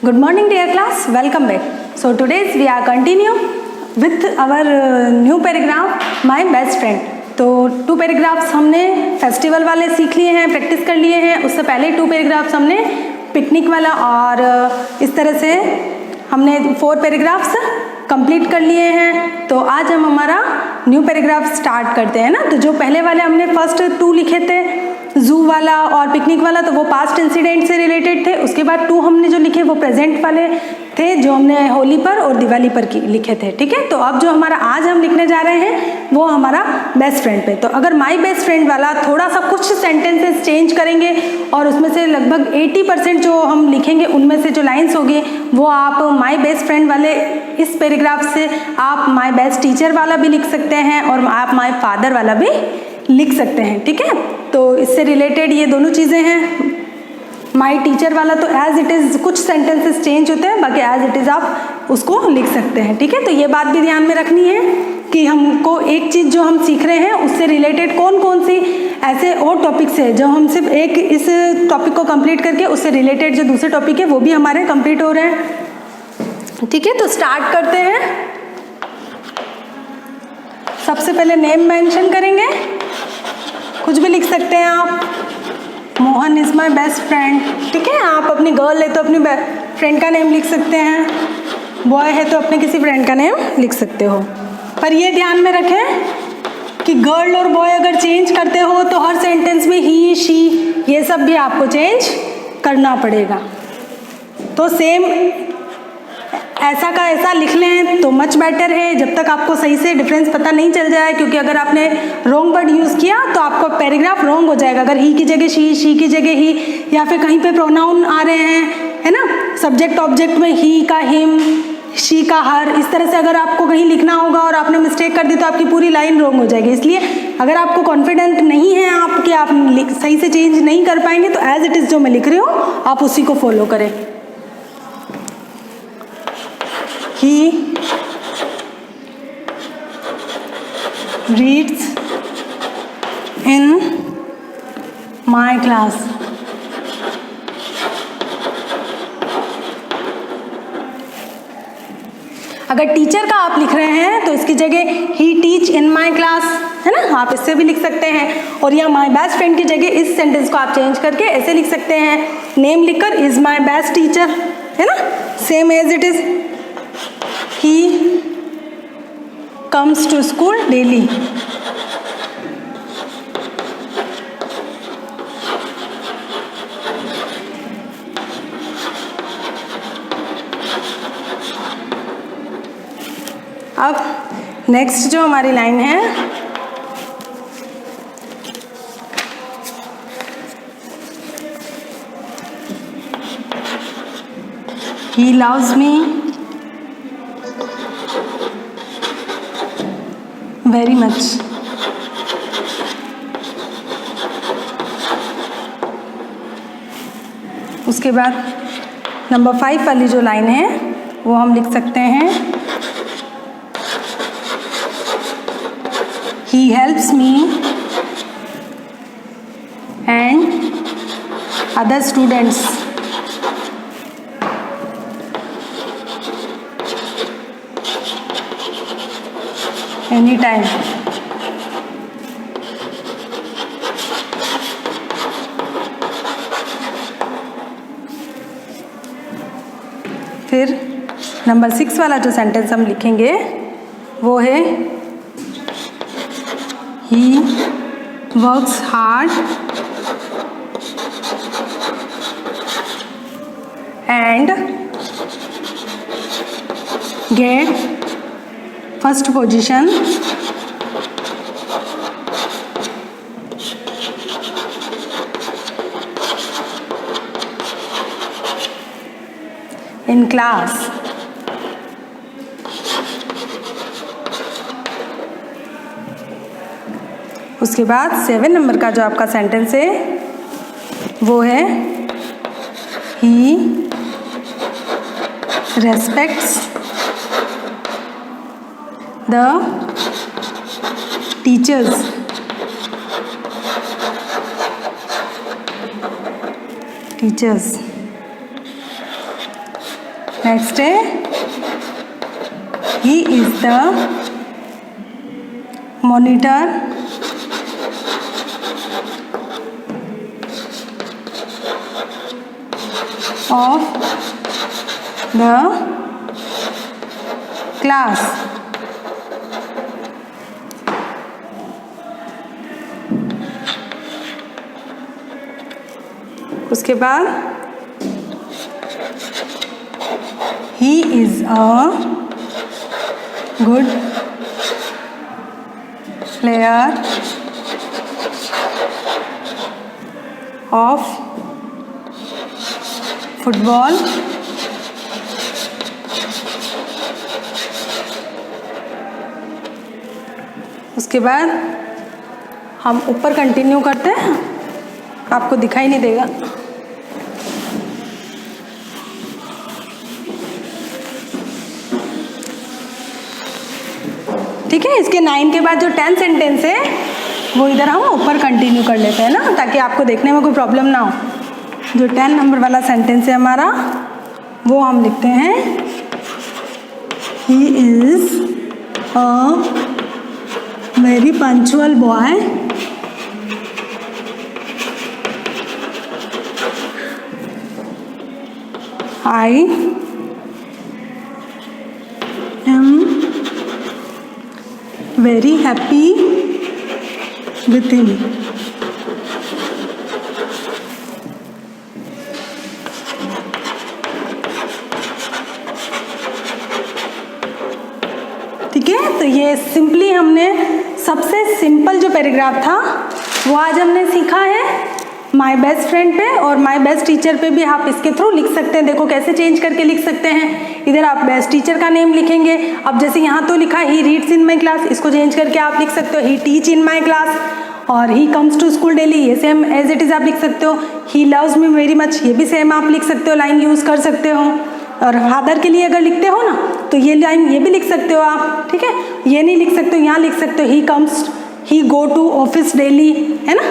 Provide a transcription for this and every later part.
Good morning dear class, welcome back. So today we are continue with our new paragraph My Best Friend. तो 2 paragraphs हमने festival वाले सीख लिए हैं, practice कर लिए हैं. उससे पहले 2 पैराग्राफ्स हमने पिकनिक वाला और इस तरह से हमने 4 पैराग्राफ्स कंप्लीट कर लिए हैं. तो आज हम हमारा न्यू पैराग्राफ स्टार्ट करते हैं ना. तो जो पहले वाले हमने फर्स्ट 2 लिखे थे, जू वाला और पिकनिक वाला, तो वो पास्ट इंसिडेंट से रिलेटेड थे. उसके बाद 2 हमने जो लिखे वो प्रेजेंट वाले थे, जो हमने होली पर और दिवाली पर लिखे थे. ठीक है. तो अब जो हमारा आज हम लिखने जा रहे हैं वो हमारा बेस्ट फ्रेंड पे. तो अगर माई बेस्ट फ्रेंड वाला थोड़ा सा कुछ सेंटेंसेस चेंज करेंगे और उसमें से लगभग 80% जो हम लिखेंगे उनमें से जो लाइन्स होगी वो आप माई बेस्ट फ्रेंड वाले इस पैराग्राफ से आप माई बेस्ट टीचर वाला भी लिख सकते हैं और आप माई फादर वाला भी लिख सकते हैं. ठीक है. तो इससे रिलेटेड ये दोनों चीज़ें हैं. माई टीचर वाला तो एज इट इज़ कुछ सेंटेंसेस चेंज होते हैं, बाकी एज इट इज़ आप उसको लिख सकते हैं. ठीक है. तो ये बात भी ध्यान में रखनी है कि हमको एक चीज़ जो हम सीख रहे हैं उससे रिलेटेड कौन कौन सी ऐसे और टॉपिक्स है जो हम सिर्फ एक इस टॉपिक को कंप्लीट करके उससे रिलेटेड जो दूसरे टॉपिक है वो भी हमारे कंप्लीट हो रहे हैं. ठीक है. तो स्टार्ट करते हैं. सबसे पहले नेम मेंशन करेंगे. कुछ भी लिख सकते हैं आप. Mohan is my best friend. ठीक है. आप अपनी गर्ल है तो अपनी फ्रेंड का नेम लिख सकते हैं. बॉय है तो अपने किसी फ्रेंड का नेम लिख सकते हो. पर ये ध्यान में रखें कि गर्ल और बॉय अगर चेंज करते हो तो हर सेंटेंस में ही, शी, ये सब भी आपको चेंज करना पड़ेगा. तो सेम ऐसा का ऐसा लिख लें तो मच बेटर है, जब तक आपको सही से डिफरेंस पता नहीं चल जाए. क्योंकि अगर आपने रॉन्ग वर्ड यूज़ किया तो आपका पैराग्राफ रॉन्ग हो जाएगा. अगर ही की जगह शी की जगह ही, या फिर कहीं पे प्रोनाउन आ रहे हैं, है ना, सब्जेक्ट ऑब्जेक्ट में ही का हिम, शी का हर, इस तरह से अगर आपको कहीं लिखना होगा और आपने मिस्टेक कर दी तो आपकी पूरी लाइन रॉन्ग हो जाएगी. इसलिए अगर आपको कॉन्फिडेंट नहीं है आप कि आप सही से चेंज नहीं कर पाएंगे तो एज इट इज़ जो मैं लिख रही हूँ आप उसी को फॉलो करें. He reads in my class. अगर टीचर का आप लिख रहे हैं तो इसकी जगह ही टीच इन माई क्लास, है ना, आप इससे भी लिख सकते हैं. और या माई बेस्ट फ्रेंड की जगह इस सेंटेंस को आप चेंज करके ऐसे लिख सकते हैं. नेम लिखकर इज माई बेस्ट टीचर, है ना, same as it is. He comes to school daily. अब नेक्स्ट जो हमारी लाइन है, He loves me very much. उसके बाद नंबर 5 वाली जो लाइन है वो हम लिख सकते हैं He helps me and other students any time. फिर नंबर 6 वाला जो सेंटेंस हम लिखेंगे वो है he works hard and get first position in class. उसके बाद 7 नंबर का जो आपका सेंटेंस है वो है ही रेस्पेक्ट्स द टीचर्स नेक्स्ट है he is the monitor of the class. उसके बाद he is a good player of football. उसके बाद हम ऊपर कंटिन्यू करते हैं, आपको दिखाई नहीं देगा। ठीक है, इसके 9 के बाद जो 10 सेंटेंस है वो इधर हम ऊपर कंटिन्यू कर लेते हैं ना, ताकि आपको देखने में कोई प्रॉब्लम ना हो। जो 10 नंबर वाला सेंटेंस है हमारा, वो हम लिखते हैं he is a very punctual boy I am very happy with him. ठीक है, तो ये सिंपली हमने सबसे सिंपल जो पैराग्राफ था वो आज हमने सीखा है माय बेस्ट फ्रेंड पे, और माय बेस्ट टीचर पे भी आप इसके थ्रू लिख सकते हैं। देखो कैसे चेंज करके लिख सकते हैं। इधर आप बेस्ट टीचर का नेम लिखेंगे। अब जैसे यहाँ तो लिखा he reads in my class, इसको चेंज करके आप लिख सकते हो he teach in my class, और he comes to school daily, ये सेम एज इट इज़ आप लिख सकते हो। He loves me very much, ये भी सेम आप लिख सकते हो, लाइन यूज़ कर सकते हो। और फादर के लिए अगर लिखते हो ना तो ये लाइन ये भी लिख सकते हो आप। ठीक है, ये नहीं लिख सकते हो, यहाँ लिख सकते हो he comes, he go to office daily, है ना,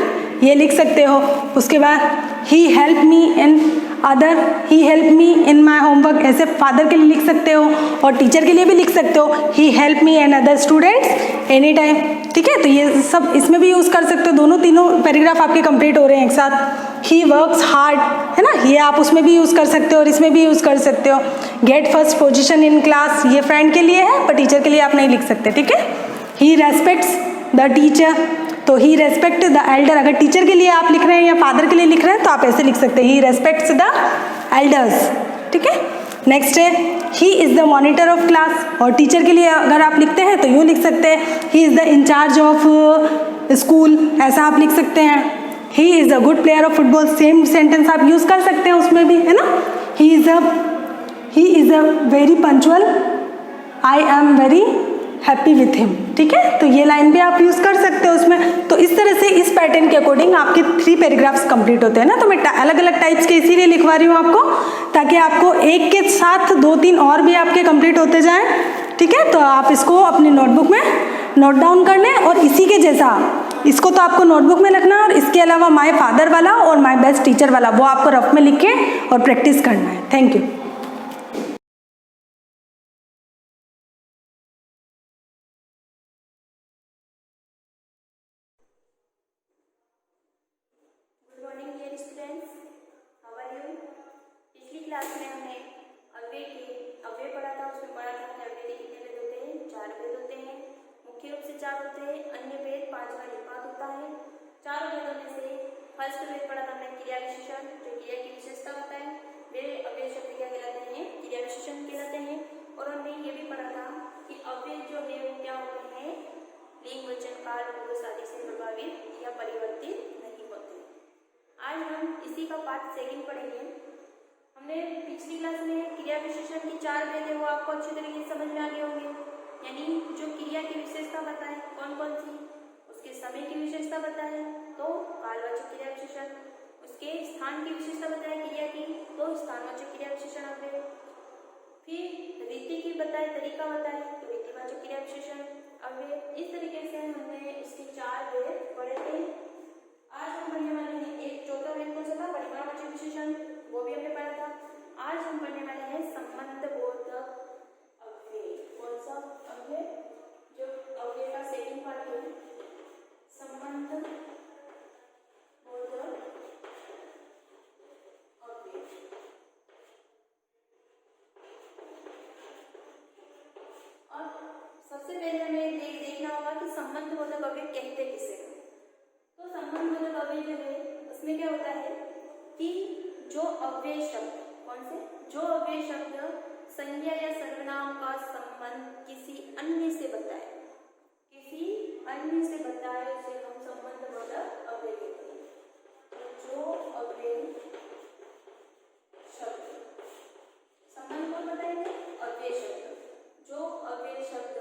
ये लिख सकते हो। उसके बाद he help me in other, he help me in my homework, ऐसे फादर के लिए लिख सकते हो। और टीचर के लिए भी लिख सकते हो he help me and other students any time. ठीक है, तो ये सब इसमें भी यूज़ कर सकते हो। दोनों तीनों पैराग्राफ आपके कंप्लीट हो रहे हैं एक साथ। ही वर्क्स हार्ड, है ना, ये आप उसमें भी यूज़ कर सकते हो और इसमें भी यूज़ कर सकते हो। Get first position in class, ये फ्रेंड के लिए है पर टीचर के लिए आप नहीं लिख सकते। ठीक है, ही रेस्पेक्ट्स द टीचर, तो ही रेस्पेक्ट द एल्डर, अगर टीचर के लिए आप लिख रहे हैं या फादर के लिए लिख रहे हैं तो आप ऐसे लिख सकते हैं ही रेस्पेक्ट्स द एल्डर्स। ठीक है, नेक्स्ट है ही is the monitor of class, और टीचर के लिए अगर आप लिखते हैं तो यूँ लिख सकते हैं he is the incharge of school, ऐसा आप लिख सकते हैं। He is the good player of football, same sentence आप यूज़ कर सकते हैं उसमें भी, है ना। He is a very punctual, I am very happy with him. ठीक है, तो ये लाइन भी आप यूज़ कर सकते हो उसमें। तो इस तरह से इस पैटर्न के अकॉर्डिंग आपके 3 पैराग्राफ्स कंप्लीट होते हैं ना। तो मैं अलग अलग टाइप्स के इसीलिए लिखवा रही हूँ आपको, ताकि आपको एक के साथ 2-3 और भी आपके कंप्लीट होते जाएं। ठीक है, तो आप इसको अपनी नोटबुक में नोट डाउन कर लें, और इसी के जैसा इसको तो आपको नोटबुक में लिखना है, और इसके अलावा माय फादर वाला और माय बेस्ट टीचर वाला वो आपको रफ में लिख के और प्रैक्टिस करना है। Thank you. पिछली क्लास में हमने अव्यय पढ़ा था। उसमें पढ़ा था कि अव्यय के कितने भेद होते हैं, 4 भेद होते हैं। मुख्य रूप से 4 होते हैं, अन्य भेद 5वां निपात होता है। 4 भेदों में से फर्स्ट भेद पढ़ा था हमने क्रिया विशेषण, जो क्रिया की विशेषता होता है। वे अव्यय शब्द क्या कहलाते हैं, क्रिया विशेषण कहलाते हैं। और हमने ये भी पढ़ा था कि अव्यय जो है वो क्या होते हैं, लिंग वचन काल पुरुष आदि से प्रभावित या परिवर्तित नहीं होते। आज हम इसी का पार्ट 2 पढ़ेंगे। हमने पिछली क्लास में क्रिया विशेषण की 4 भेद है वो आपको अच्छी तरीके से समझ में आ गए होंगे। यानी जो क्रिया की विशेषता बताए कौन कौन सी, उसके समय की विशेषता बताए तो कालवाचक क्रिया विशेषण, उसके स्थान की विशेषता बताए क्रिया की तो स्थानवाचक क्रिया विशेषण अव्यय, फिर रीति की बताए तरीका बताए तो रीतिवाचक क्रिया विशेषण अव्यय। इस तरीके से हमने इसके 4 भेद पढ़े थे। आज हम पढ़ने वाले हैं एक चौथा भेद कौन सा था, परिमाणवाचक विशेषण, वो भी हमने पढ़ा था। आज हम पढ़ने वाले हैं संबंधबोधक अव्यय। कौन सा अव्यय? जो अव्यय का सेकंड पार्ट है, संबंधबोधक अव्यय। और सबसे पहले हमें देखना होगा कि संबंधबोधक अव्यय कहते किसे हैं। तो संबंधबोधक अव्यय जो है उसमें क्या होता है कि जो अव्यय शब्द, कौन से? जो अव्यय शब्द संज्ञा या सर्वनाम का संबंध किसी अन्य से बताए, किसी अन्य से बताए उसे हम संबंधबोधक अव्यय कहते हैं। तो जो अव्यय शब्द, संबंध कौन बताएंगे? अव्यय शब्द। जो अव्यय शब्द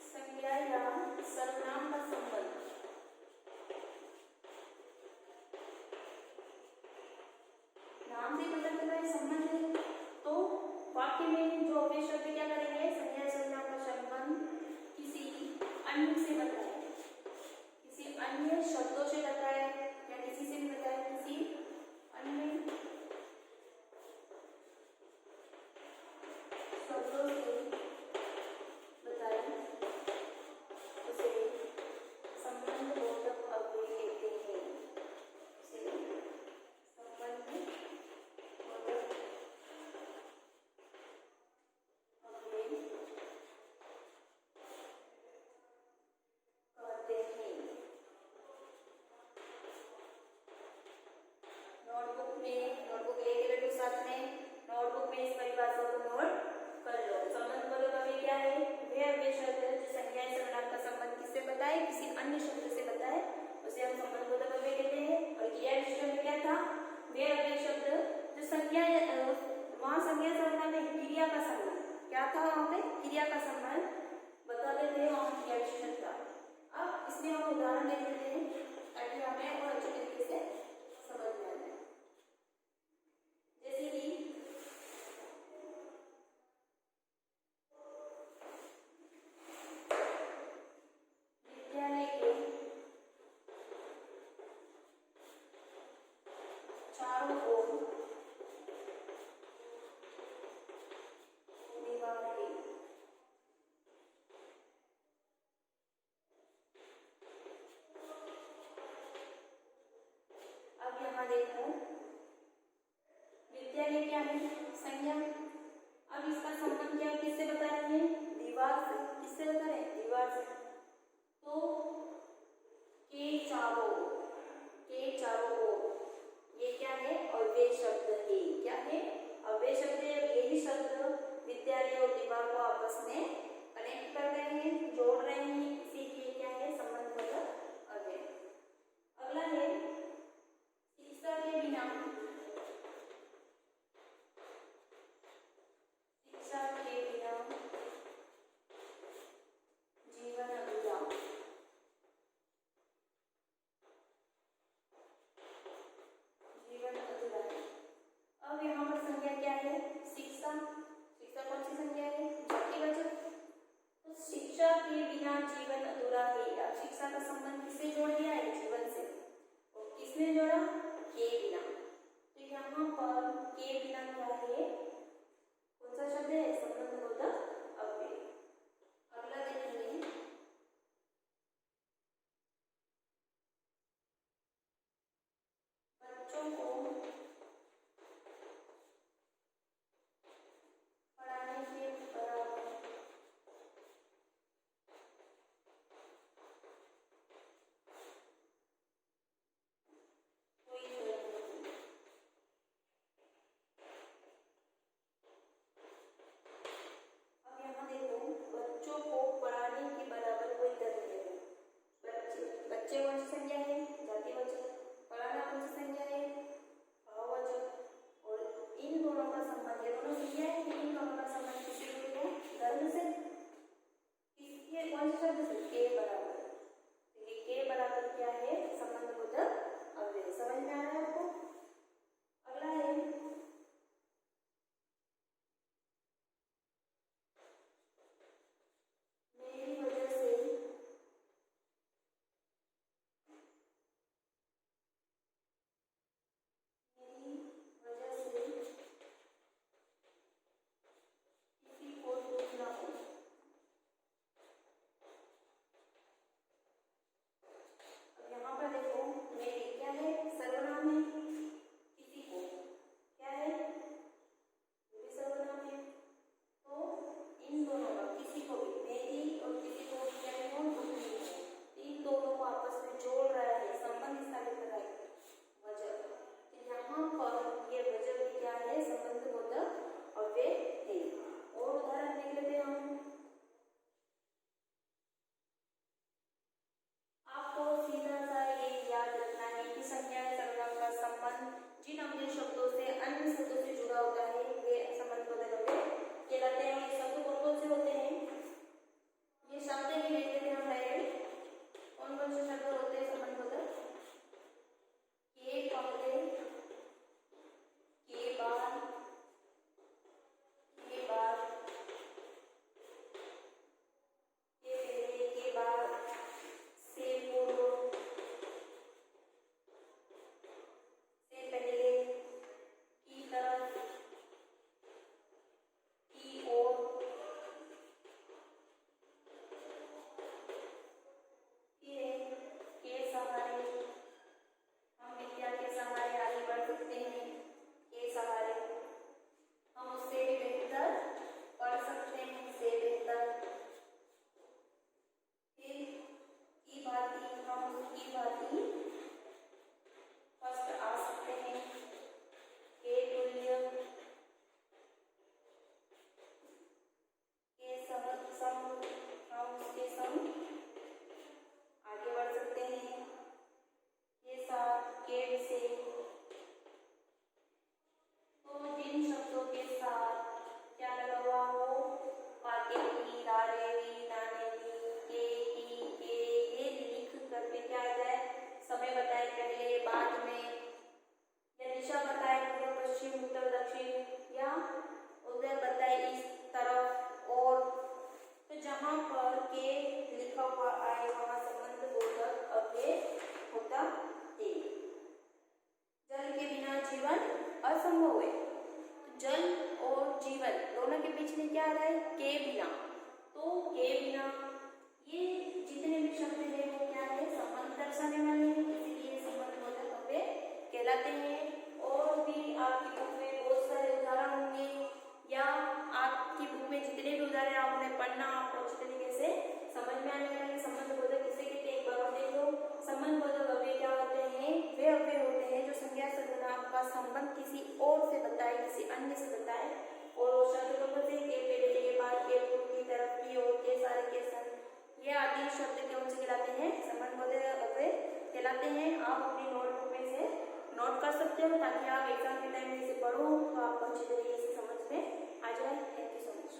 संज्ञा या सर्वनाम का संबंध नाम से पता चला है संबंध है, तो वाक्य में जो अव्यय शब्द क्या करेंगे? संज्ञा सर्वनाम का संबंध किसी अन्य से बताए, किसी अन्य शब्दों से बताए या किसी से भी बताए, किसी अन्य शब्दों से बताए उसे संबंधबोधक अव्यय कहते हैं। उसे संबंधबोधक अव्यय कहते हैं। नोटबुक लेके बैठो साथ में, नोटबुक में इस परिभाषा को नोट कर लो। संबंधबोधक अव्यय क्या है? वे अव्यय शब्द जो संज्ञा या सर्वनाम का संबंध किससे बताए? किसी अन्य शब्द से बताए उसे हम संबंधबोधक अव्यय कहते हैं। और क्रिया विशेषण में क्या था? वे अव्यय शब्द जो संज्ञा, वहां संज्ञा सर्वनाम में क्रिया का संबंध क्या था? वहां पे क्रिया का संबंध बता देते हैं और क्रिया विशेषण था। अब इसमें हम उदाहरण दे देते हैं ताकि हमें और अच्छे तरीके से समझ में आ जाए। जैसे कि विद्यालय के चारों ओर दीवार है। अब यहाँ देखो, विद्यालय क्या है? संज्ञा। अब इसका संबंध क्या किससे बता रहे हैं? दीवार से। किससे बता रहे हैं? दीवार से। तो के चारों ओर, ये क्या है? अव्यय शब्द है। क्या है? अव्यय शब्द है। यही शब्द विद्यालय और दीवार को आपस में कनेक्ट कर रहे हैं, जोड़ रहे हैं, इसीलिए क्या है? संबंधबोधक अव्यय। अगला है शिक्षा के बिना, शिक्षा के बिना जीवन अधूरा। जीवन अधूरा है। अब यहाँ पर संज्ञा क्या है? शिक्षा। शिक्षा कौन सी संज्ञा है? जातिवाचक। तो शिक्षा के बिना जीवन अधूरा है। अब शिक्षा का संबंध किससे जोड़ दिया है? जीवन से। और किसने जोड़ा? के बिना। तो यहाँ पर के बिना क्या है? कौन सा शब्द है? संबंधबोधक अव्यय। अगला देखेंगे, बच्चों को पढ़ाने के बराबर क्या आ रहा है, के बिना। तो के बिना ये जितने भी शब्द है वो क्या है, संबंध दर्शाने वाले हैं, इसीलिए संबंधबोधक अव्यय कहलाते हैं। और भी आपकी बुक में बहुत सारे उदाहरण होंगे, या आपकी बुक में जितने भी उदाहरण आप उन्हें पढ़ना, आपको अच्छी तरीके से समझ में आने वाले। संबंधबोधक किसे कहते हैं, एक बार और देख लो। संबंधबोधक अव्यय क्या होते हैं, वे अव्यय होते हैं जो संज्ञा सर्वनाम का संबंध किसी और से बताए, किसी अन्य से बताए, और वो शब्द के पहले के बाद के पूर्व की तरफ की ओर के सारे के संग, ये आदि शब्द कौन से कहलाते हैं, संबंधबोधक अव्यय कहलाते हैं। आप अपनी नोटबुक में से नोट कर सकते हो ताकि आप एग्जाम के टाइम में इसे पढ़ो तो आपको अच्छी तरीके से समझ में आ जाए। Thank you so much.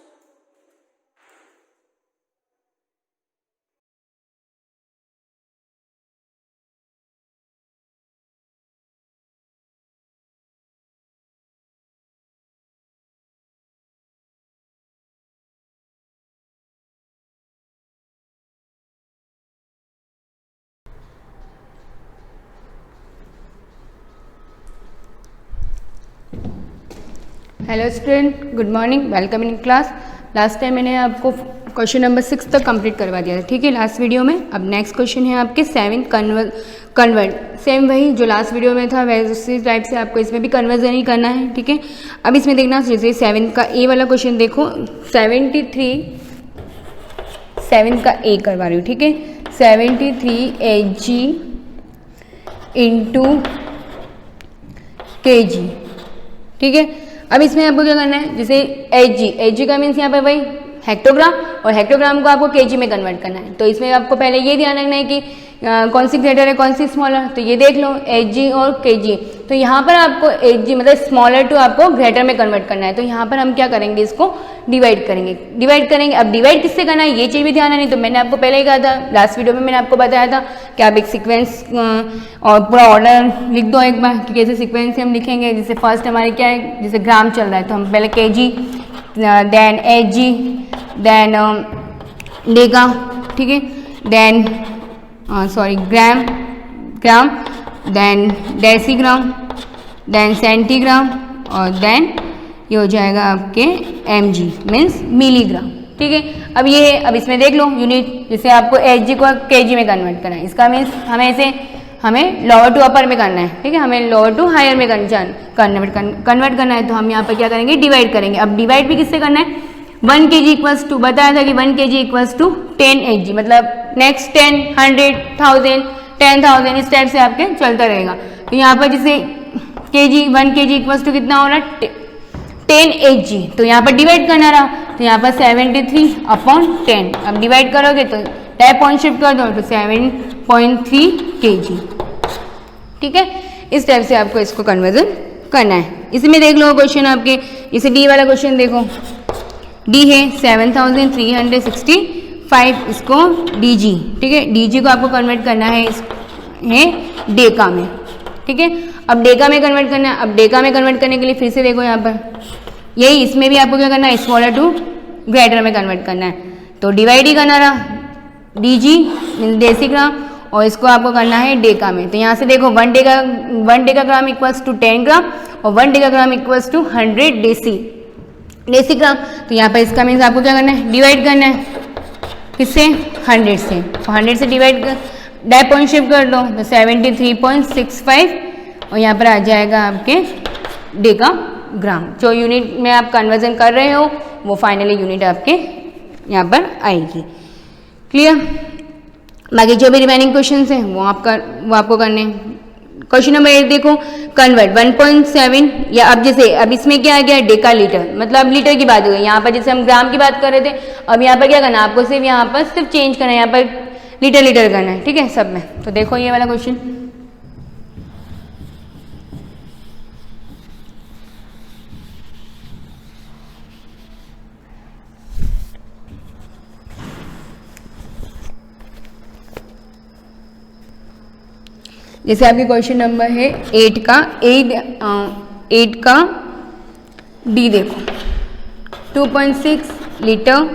Hello student, good morning, welcome in class. Last time मैंने आपको क्वेश्चन नंबर 6 तक कंप्लीट करवा दिया था, ठीक है, लास्ट वीडियो में। अब नेक्स्ट क्वेश्चन है आपके 7th कन्वर्ट। सेम वही जो लास्ट वीडियो में था वैसे टाइप से आपको इसमें भी कन्वर्जन ही करना है, ठीक है। अब इसमें देखना, जैसे 7 का ए वाला क्वेश्चन देखो, 73 7 का ए करवा रही हूँ, ठीक है। 73 Hg इंटू kg, ठीक है। अब इसमें आपको क्या करना है, जैसे Hg का मीन्स यहाँ पर भाई हेक्टोग्राम, और हेक्टोग्राम को आपको kg में कन्वर्ट करना है। तो इसमें आपको पहले ये ध्यान रखना है कि कौन सी ग्रेटर है कौन सी स्मॉलर। तो ये देख लो Hg और kg, तो यहाँ पर आपको Hg मतलब स्मॉलर टू आपको ग्रेटर में कन्वर्ट करना है। तो यहाँ पर हम क्या करेंगे, इसको डिवाइड करेंगे। अब डिवाइड किससे करना है ये चीज़ भी ध्यान है, नहीं तो मैंने आपको पहले ही कहा था, लास्ट वीडियो में मैंने आपको बताया था कि आप एक सीक्वेंस और पूरा ऑर्डर लिख दो एक बार कि कैसे सीक्वेंस से हम लिखेंगे। जैसे फर्स्ट हमारे क्या है, जैसे ग्राम चल रहा है तो हम पहले kg, देन Hg, देन डेगा, ठीक है, देन ग्राम, देन डेसीग्राम, देन सेंटीग्राम, और देन ये हो जाएगा आपके mg मीन्स मिलीग्राम, ठीक है। अब ये है, अब इसमें देख लो यूनिट, जैसे आपको Hg को kg में कन्वर्ट करना है, इसका मीन्स हमें लोअर टू अपर में करना है, ठीक है, हमें लोअर टू हायर में कन्वर्ट करना है। तो हम यहाँ पर क्या करेंगे, डिवाइड करेंगे। अब डिवाइड भी किससे करना है, 1 kg इक्वल्स टू, बताया था कि 1 kg इक्वल्स टू 10 Hg, मतलब नेक्स्ट 10, 100, 1000, 10,000 इस टाइप से आपके चलता रहेगा। तो यहाँ पर जैसे1 kg इक्वल्स टू कितना हो रहा है, 10 Hg, तो यहाँ पर डिवाइड करना रहा, तो यहाँ पर 73/10। अब डिवाइड करोगे तो टैप पॉइंट शिफ्ट कर दो तो 7.3 kg, ठीक है। इस टाइप से आपको इसको कन्वर्जन करना है। इसमें देख लो क्वेश्चन आपके, इसे डी वाला क्वेश्चन देखो, डी है 7365, इसको dg, ठीक है, dg को आपको कन्वर्ट करना है डेका में, ठीक है। अब डेका में कन्वर्ट करना है। अब डेका में कन्वर्ट करने के लिए फिर से देखो यहाँ पर यही, इसमें भी आपको क्या करना है, स्मॉलर टू ग्रेटर में कन्वर्ट करना है। तो डिवाइड ही करना रहा, dg डेसीग्राम, और इसको आपको करना है डेका में। तो यहाँ से देखो 1 डेकाग्राम इक्वल्स टू 10 ग्राम, और 1 डेकाग्राम इक्वल्स टू 100 डेसीग्राम। तो यहाँ पर इसका मीन्स आपको क्या करना है, डिवाइड करना है, किससे, 100 से। तो 100 से डिवाइड कर, डैप पॉइंट शिफ्ट कर दो तो 73.65, और यहाँ पर आ जाएगा आपके डेकाग्राम। जो यूनिट में आप कन्वर्जन कर रहे हो वो फाइनली यूनिट आपके यहाँ पर आएगी। क्लियर। बाकी जो भी रिमेनिंग क्वेश्चंस हैं वो आपको करने हैं। क्वेश्चन नंबर 8 देखो, कन्वर्ट 1.7, या अब जैसे अब इसमें क्या आ गया, डेका लीटर, मतलब लीटर की बात हो गई। यहाँ पर जैसे हम ग्राम की बात कर रहे थे, अब यहाँ पर क्या करना है, आपको सिर्फ यहाँ पर सिर्फ चेंज करना है, यहाँ पर लीटर करना है, ठीक है, सब में। तो देखो ये वाला क्वेश्चन, जैसे आपके क्वेश्चन नंबर है 8 का डी देखो, 2.6 लीटर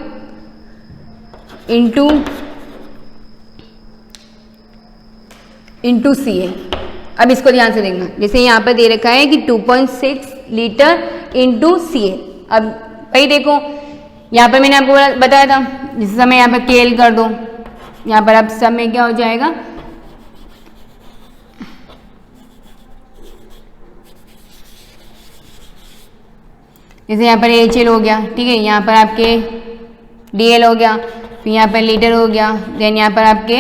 इंटू सी है। अब इसको ध्यान से देखना, जैसे यहाँ पर दे रखा है कि 2.6 लीटर इंटू सी है। अब भाई देखो यहाँ पर मैंने आपको बताया था, जिस समय यहाँ पर केएल कर दो, यहाँ पर अब सब में क्या हो जाएगा, जैसे यहाँ पर HL हो गया, ठीक है, यहाँ पर आपके DL हो गया, फिर यहाँ पर लीटर हो गया, देन यहाँ पर आपके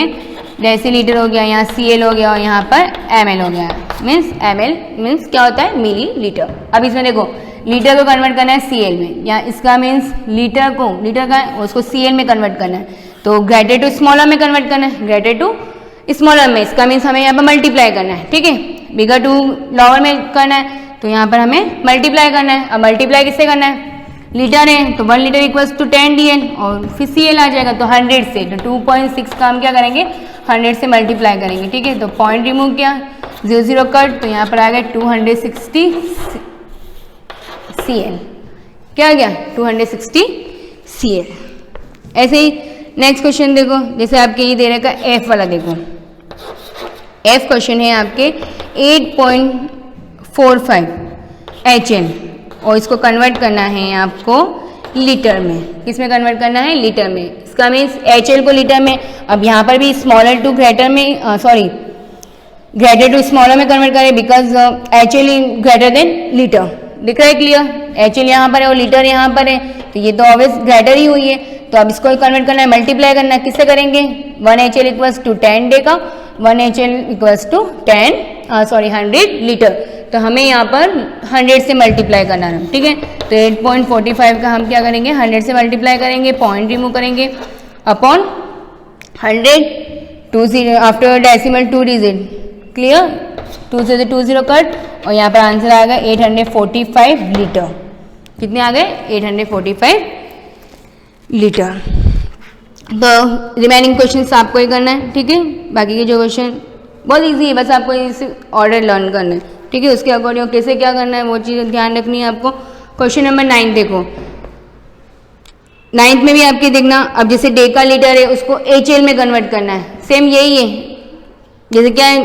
डेसीलीटर हो गया, यहाँ CL हो गया और यहाँ पर ml हो गया। मीन्स ml मीन्स क्या होता है, मिली लीटर। अब इसमें देखो लीटर को कन्वर्ट करना है CL में, या इसका मीन्स लीटर का उसको CL में कन्वर्ट करना है, तो ग्रेटर टू स्मॉलर में कन्वर्ट करना है, ग्रेटर टू स्मॉलर में, इसका मीन्स हमें यहाँ पर मल्टीप्लाई करना है, ठीक है, बिगर टू लोअर में करना है, तो यहाँ पर हमें मल्टीप्लाई करना है। अब मल्टीप्लाई किससे करना है, लीटर है तो 1 लीटर इक्वल्स टू 10 DL और फिर CL आ जाएगा, तो 100 से, तो 2.6 का हम क्या करेंगे, 100 से मल्टीप्लाई करेंगे, ठीक है, तो पॉइंट रिमूव किया, 0 कट, तो यहाँ पर आ गया 260 CL, क्या आ गया 260 CL। ऐसे ही नेक्स्ट क्वेश्चन देखो, जैसे आपके ये दे रखा F वाला, देखो F क्वेश्चन है आपके 8.45 HL और इसको कन्वर्ट करना है आपको लीटर में। किस में कन्वर्ट करना है, लीटर में। इसका मीन्स HL को लीटर में, अब यहाँ पर भी स्मॉलर टू ग्रेटर में, ग्रेटर टू स्मॉलर में कन्वर्ट करें, because HL is greater than litre. दिख रहा है क्लियर, HL यहाँ पर है और लीटर यहाँ पर है, तो ये तो ऑब्वियस ग्रेटर ही हुई है, तो अब इसको कन्वर्ट करना है, मल्टीप्लाई करना है, किससे करेंगे, 1 HL equals to 10 deca, 1 HL equals to 100 litre, तो हमें यहाँ पर 100 से मल्टीप्लाई करना है, ठीक है, तो 8.45 का हम क्या करेंगे, 100 से मल्टीप्लाई करेंगे, पॉइंट रिमूव करेंगे, upon 100, 20 after decimal 2 digit, clear, 2 से 20 कट, और यहाँ पर आंसर आ गया 845 लीटर। कितने आ गए, 845 लीटर। तो रिमेनिंग क्वेश्चन आपको ही करना है, ठीक है, बाकी के जो क्वेश्चन बहुत इजी है, बस आपको इस ऑर्डर लर्न करना है, ठीक है, उसके अकॉर्डिंग कैसे क्या करना है वो चीज़ ध्यान रखनी है आपको। क्वेश्चन नंबर 9 देखो, 9th में भी आपके देखना, अब जैसे डेका लीटर है उसको HL में कन्वर्ट करना है, सेम यही है, जैसे क्या है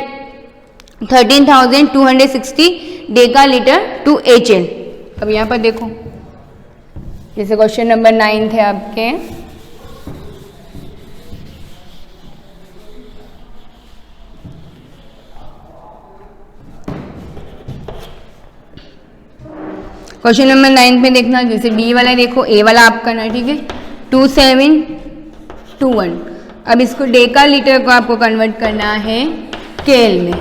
13,260 डेका लीटर टू HL। अब यहाँ पर देखो, जैसे क्वेश्चन नंबर 9 है आपके, क्वेश्चन नंबर 9 में देखना, जैसे डी वाला देखो, ए वाला आप करना है, ठीक है, 2721। अब इसको डेका लीटर को आपको कन्वर्ट करना है केएल में,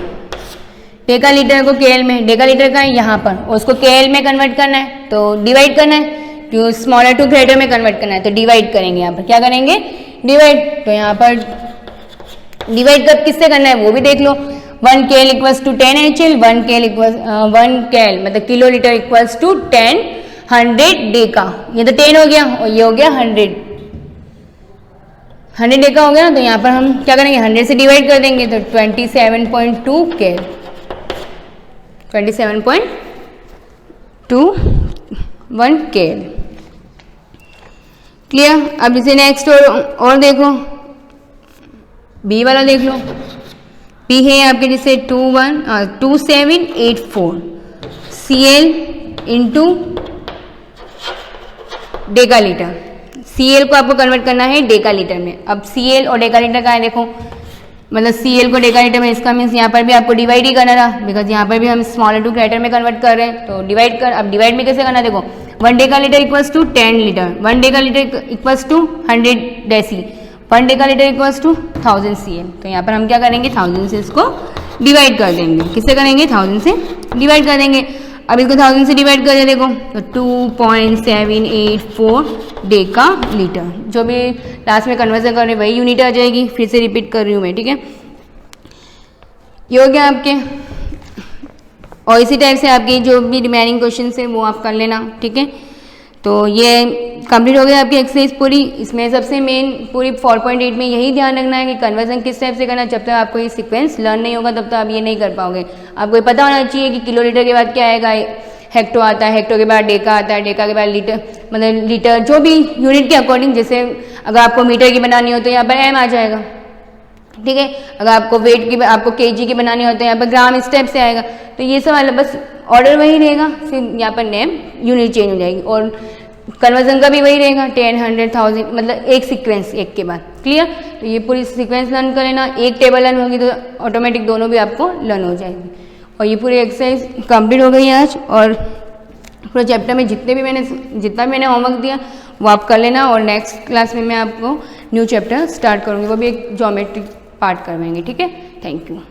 डेका लीटर को केएल में, डेका लीटर का है यहाँ पर, और उसको केएल में कन्वर्ट करना है, तो डिवाइड करना है, टू स्मॉलर टू ग्रेटर में कन्वर्ट करना है, तो डिवाइड करेंगे, यहाँ पर क्या करेंगे, डिवाइड, तो यहाँ पर डिवाइड कब किससे करना है वो भी देख लो, 1 KL equals to 10 HL, 1 KL मतलब kilo litre equals to 10 100 deca, ये तो 10 हो गया और ये हो गया 100 डेका हो गया, तो यहाँ पर हम क्या करेंगे, 100 से डिवाइड कर देंगे, तो 27.2 KL, 27.21 KL, क्लियर। अब इसे नेक्स्ट और देखो, बी वाला देख लो, बी है आपके जैसे 2784 CL into Deka litre, CL को आपको कन्वर्ट करना है डेका लीटर में। अब CL और डेका लीटर का है देखो, मतलब CL को डेका लीटर में, इसका मीन्स यहाँ पर भी आपको डिवाइड ही करना रहा, बिकॉज यहाँ पर भी हम स्मॉलर टू ग्रेटर में कन्वर्ट कर रहे हैं, तो डिवाइड कर, अब डिवाइड में कैसे करना, देखो 1 डेका लीटर इक्वल्स टू 10 लीटर, 1 deca litre equals to 100 deci, 1 deca litre equals to 1000 CL, तो यहाँ पर हम क्या करेंगे, 1000 से इसको डिवाइड कर देंगे, किससे करेंगे, 1000 से डिवाइड कर देंगे। अब इसको 1000 से डिवाइड कर दे, देखो तो 2.784 डेका लीटर, जो भी लास्ट में कन्वर्जन कर रहे हैं वही यूनिट आ जाएगी, फिर से रिपीट कर रही हूँ मैं, ठीक है, ये हो गया आपके। और इसी टाइप से आपकी जो भी रिमेनिंग क्वेश्चन है वो आप कर लेना, ठीक है। तो ये कंप्लीट हो गया आपकी एक्सरसाइज पूरी। इसमें सबसे मेन पूरी 4.8 में यही ध्यान रखना है कि कन्वर्जन किस टाइप से करना, जब तक आपको ये सीक्वेंस लर्न नहीं होगा तब तक आप ये नहीं कर पाओगे। आपको ये पता होना चाहिए कि किलो लीटर के बाद क्या आएगा, हेक्टो आता है, हेक्टो के बाद डेका आता है, डेका के बाद लीटर, मतलब लीटर जो भी यूनिट के अकॉर्डिंग, जैसे अगर आपको मीटर की बनानी हो तो यहाँ पर एम आ जाएगा, ठीक है। अगर आपको वेट की, आपको केजी की बनानी हो तो यहाँ पर ग्राम, इस टाइप से आएगा। तो ये सब बस ऑर्डर वही रहेगा, फिर यहाँ पर नेम यूनिट चेंज हो जाएगी। और कन्वर्जन का भी वही रहेगा 10, 100, 1000, मतलब एक सीक्वेंस एक के बाद। क्लियर? तो ये पूरी सीक्वेंस लर्न कर लेना, एक टेबल लर्न होगी तो ऑटोमेटिक दोनों भी आपको लर्न हो जाएगी। और ये पूरी एक्सरसाइज कंप्लीट हो गई आज, और पूरे चैप्टर में जितना भी मैंने होमवर्क दिया वो आप कर लेना, और नेक्स्ट क्लास में मैं आपको न्यू चैप्टर स्टार्ट करूँगी, वो भी एक ज्योमेट्रिक पार्ट करवाएंगे। ठीक है, thank you.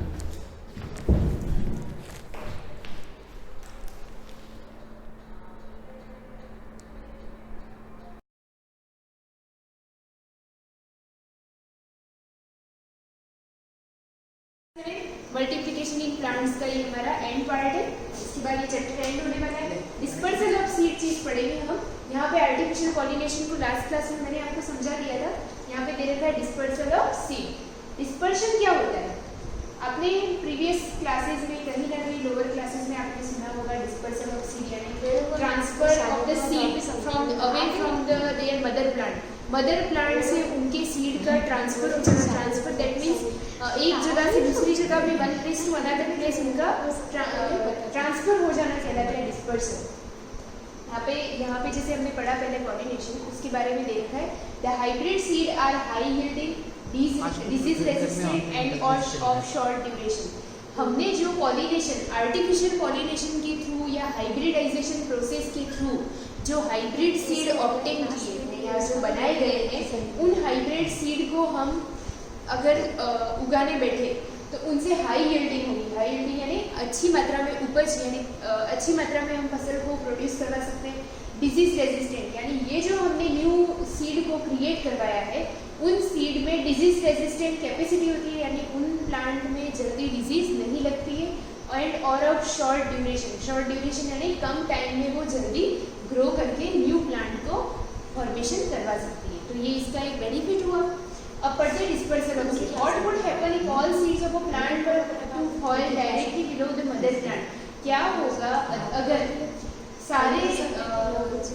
Multiplication in plants का ये हमारा एंड पार्ट है। इसके बाद ये चैप्टर एंड होने वाला है। डिस्पर्सल ऑफ सीड चीज पढ़ेंगे हम। यहाँ पे आर्टिफिशियल पॉलिनेशन को लास्ट क्लास में मैंने आपको समझा दिया था। यहाँ पे दे रखा है डिस्पर्सल ऑफ सीड। डिस्पर्शन क्या होता है? आपने प्रीवियस क्लासेस में कहीं ना कहीं लोअर क्लासेस में आपने सुना होगा डिस्पर्सल ऑफ सीड, यानी transfer of the seed from away from the there mother plant. Mother plant से उनके सीड का ट्रांसफर हो जाना। ट्रांसफर दैट मीन्स एक जगह से दूसरी जगह में one place to another place उनका ट्रांसफर हो जाना कहलाता है डिस्पर्सन। यहाँ पे जैसे हमने पढ़ा पहले पॉलिनेशन, उसके बारे में देखा है the hybrid seed are high yielding, disease resistant and of short duration. हमने जो पॉलिनेशन आर्टिफिशियल पॉलिनेशन के थ्रू या हाइब्रिडाइजेशन प्रोसेस के थ्रू जो हाइब्रिड सीड ऑब्टेन किए हैं या जो बनाए गए हैं, उन हाइब्रिड सीड को हम अगर उगाने बैठे तो उनसे हाई यील्डिंग होगी। हाई यील्डिंग यानी अच्छी मात्रा में उपज, यानी अच्छी मात्रा में हम फसल को प्रोड्यूस करवा सकते हैं। डिजीज रेजिस्टेंट यानी ये जो हमने न्यू सीड को क्रिएट करवाया है, उन सीड में डिजीज रेजिस्टेंट कैपेसिटी होती है, यानी उन प्लांट में जल्दी डिजीज नहीं लगती है। एंड और of short duration, short duration यानी कम टाइम में वो जल्दी ग्रो करके न्यू प्लांट को फॉर्मेशन करवा सकती है। तो ये इसका एक बेनिफिट हुआ। अब पढ़ते dispersal of seed. What would happen if all seeds of a plant were to fall directly below the mother plant? क्या होगा अगर सारे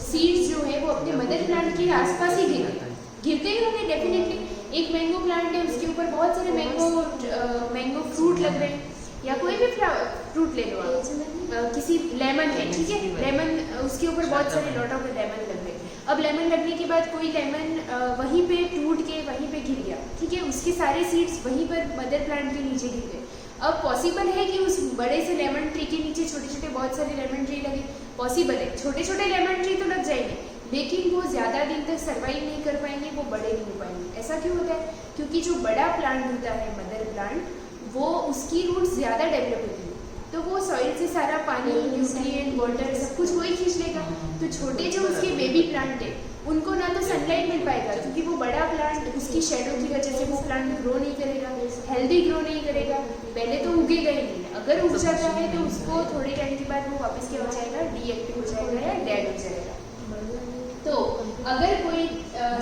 सीड्स जो है वो अपने मदर प्लांट के आसपास ही गिरते ही होंगे डेफिनेटली। एक मैंगो प्लांट है, उसके ऊपर बहुत सारे मैंगो फ्रूट लग रहे हैं, या कोई भी फ्रूट ले लो आप, किसी लेमन है, ठीक है, लेमन उसके ऊपर बहुत सारे लॉट ऑफ लेमन लग गए। अब लेमन लगने के बाद कोई लेमन वहीं पे टूट के वहीं पे गिर गया, ठीक है, उसके सारे सीड्स वहीं पर मदर प्लांट के नीचे गिर गए। अब पॉसिबल है कि उस बड़े से लेमन ट्री के नीचे छोटे छोटे बहुत सारे लेमन ट्री लगे? पॉसिबल है, छोटे छोटे लेमन ट्री तो लग जाएंगे, लेकिन वो ज़्यादा दिन तक सर्वाइव नहीं कर पाएंगे, वो बड़े नहीं हो पाएंगे। ऐसा क्यों होता है? क्योंकि जो बड़ा प्लांट होता है मदर प्लांट, वो उसकी रूट्स ज़्यादा डेवलप होती है, तो वो सॉइल से सारा पानी, न्यूट्रिएंट, वाटर सब कुछ वही खींच लेगा। तो छोटे जो उसके बेबी प्लांट है उनको ना तो सनलाइट मिल पाएगा, क्योंकि वो बड़ा प्लांट उसकी शेडो की वजह से वो प्लांट ग्रो नहीं करेगा, हेल्दी ग्रो नहीं करेगा, पहले तो उगेगा ही नहीं। अगर उग जाता है तो उसको थोड़े टाइम के बाद वो वापस क्या हो जाएगा, डीएक्टिव हो जाएगा या डेड हो जाएगा। तो अगर कोई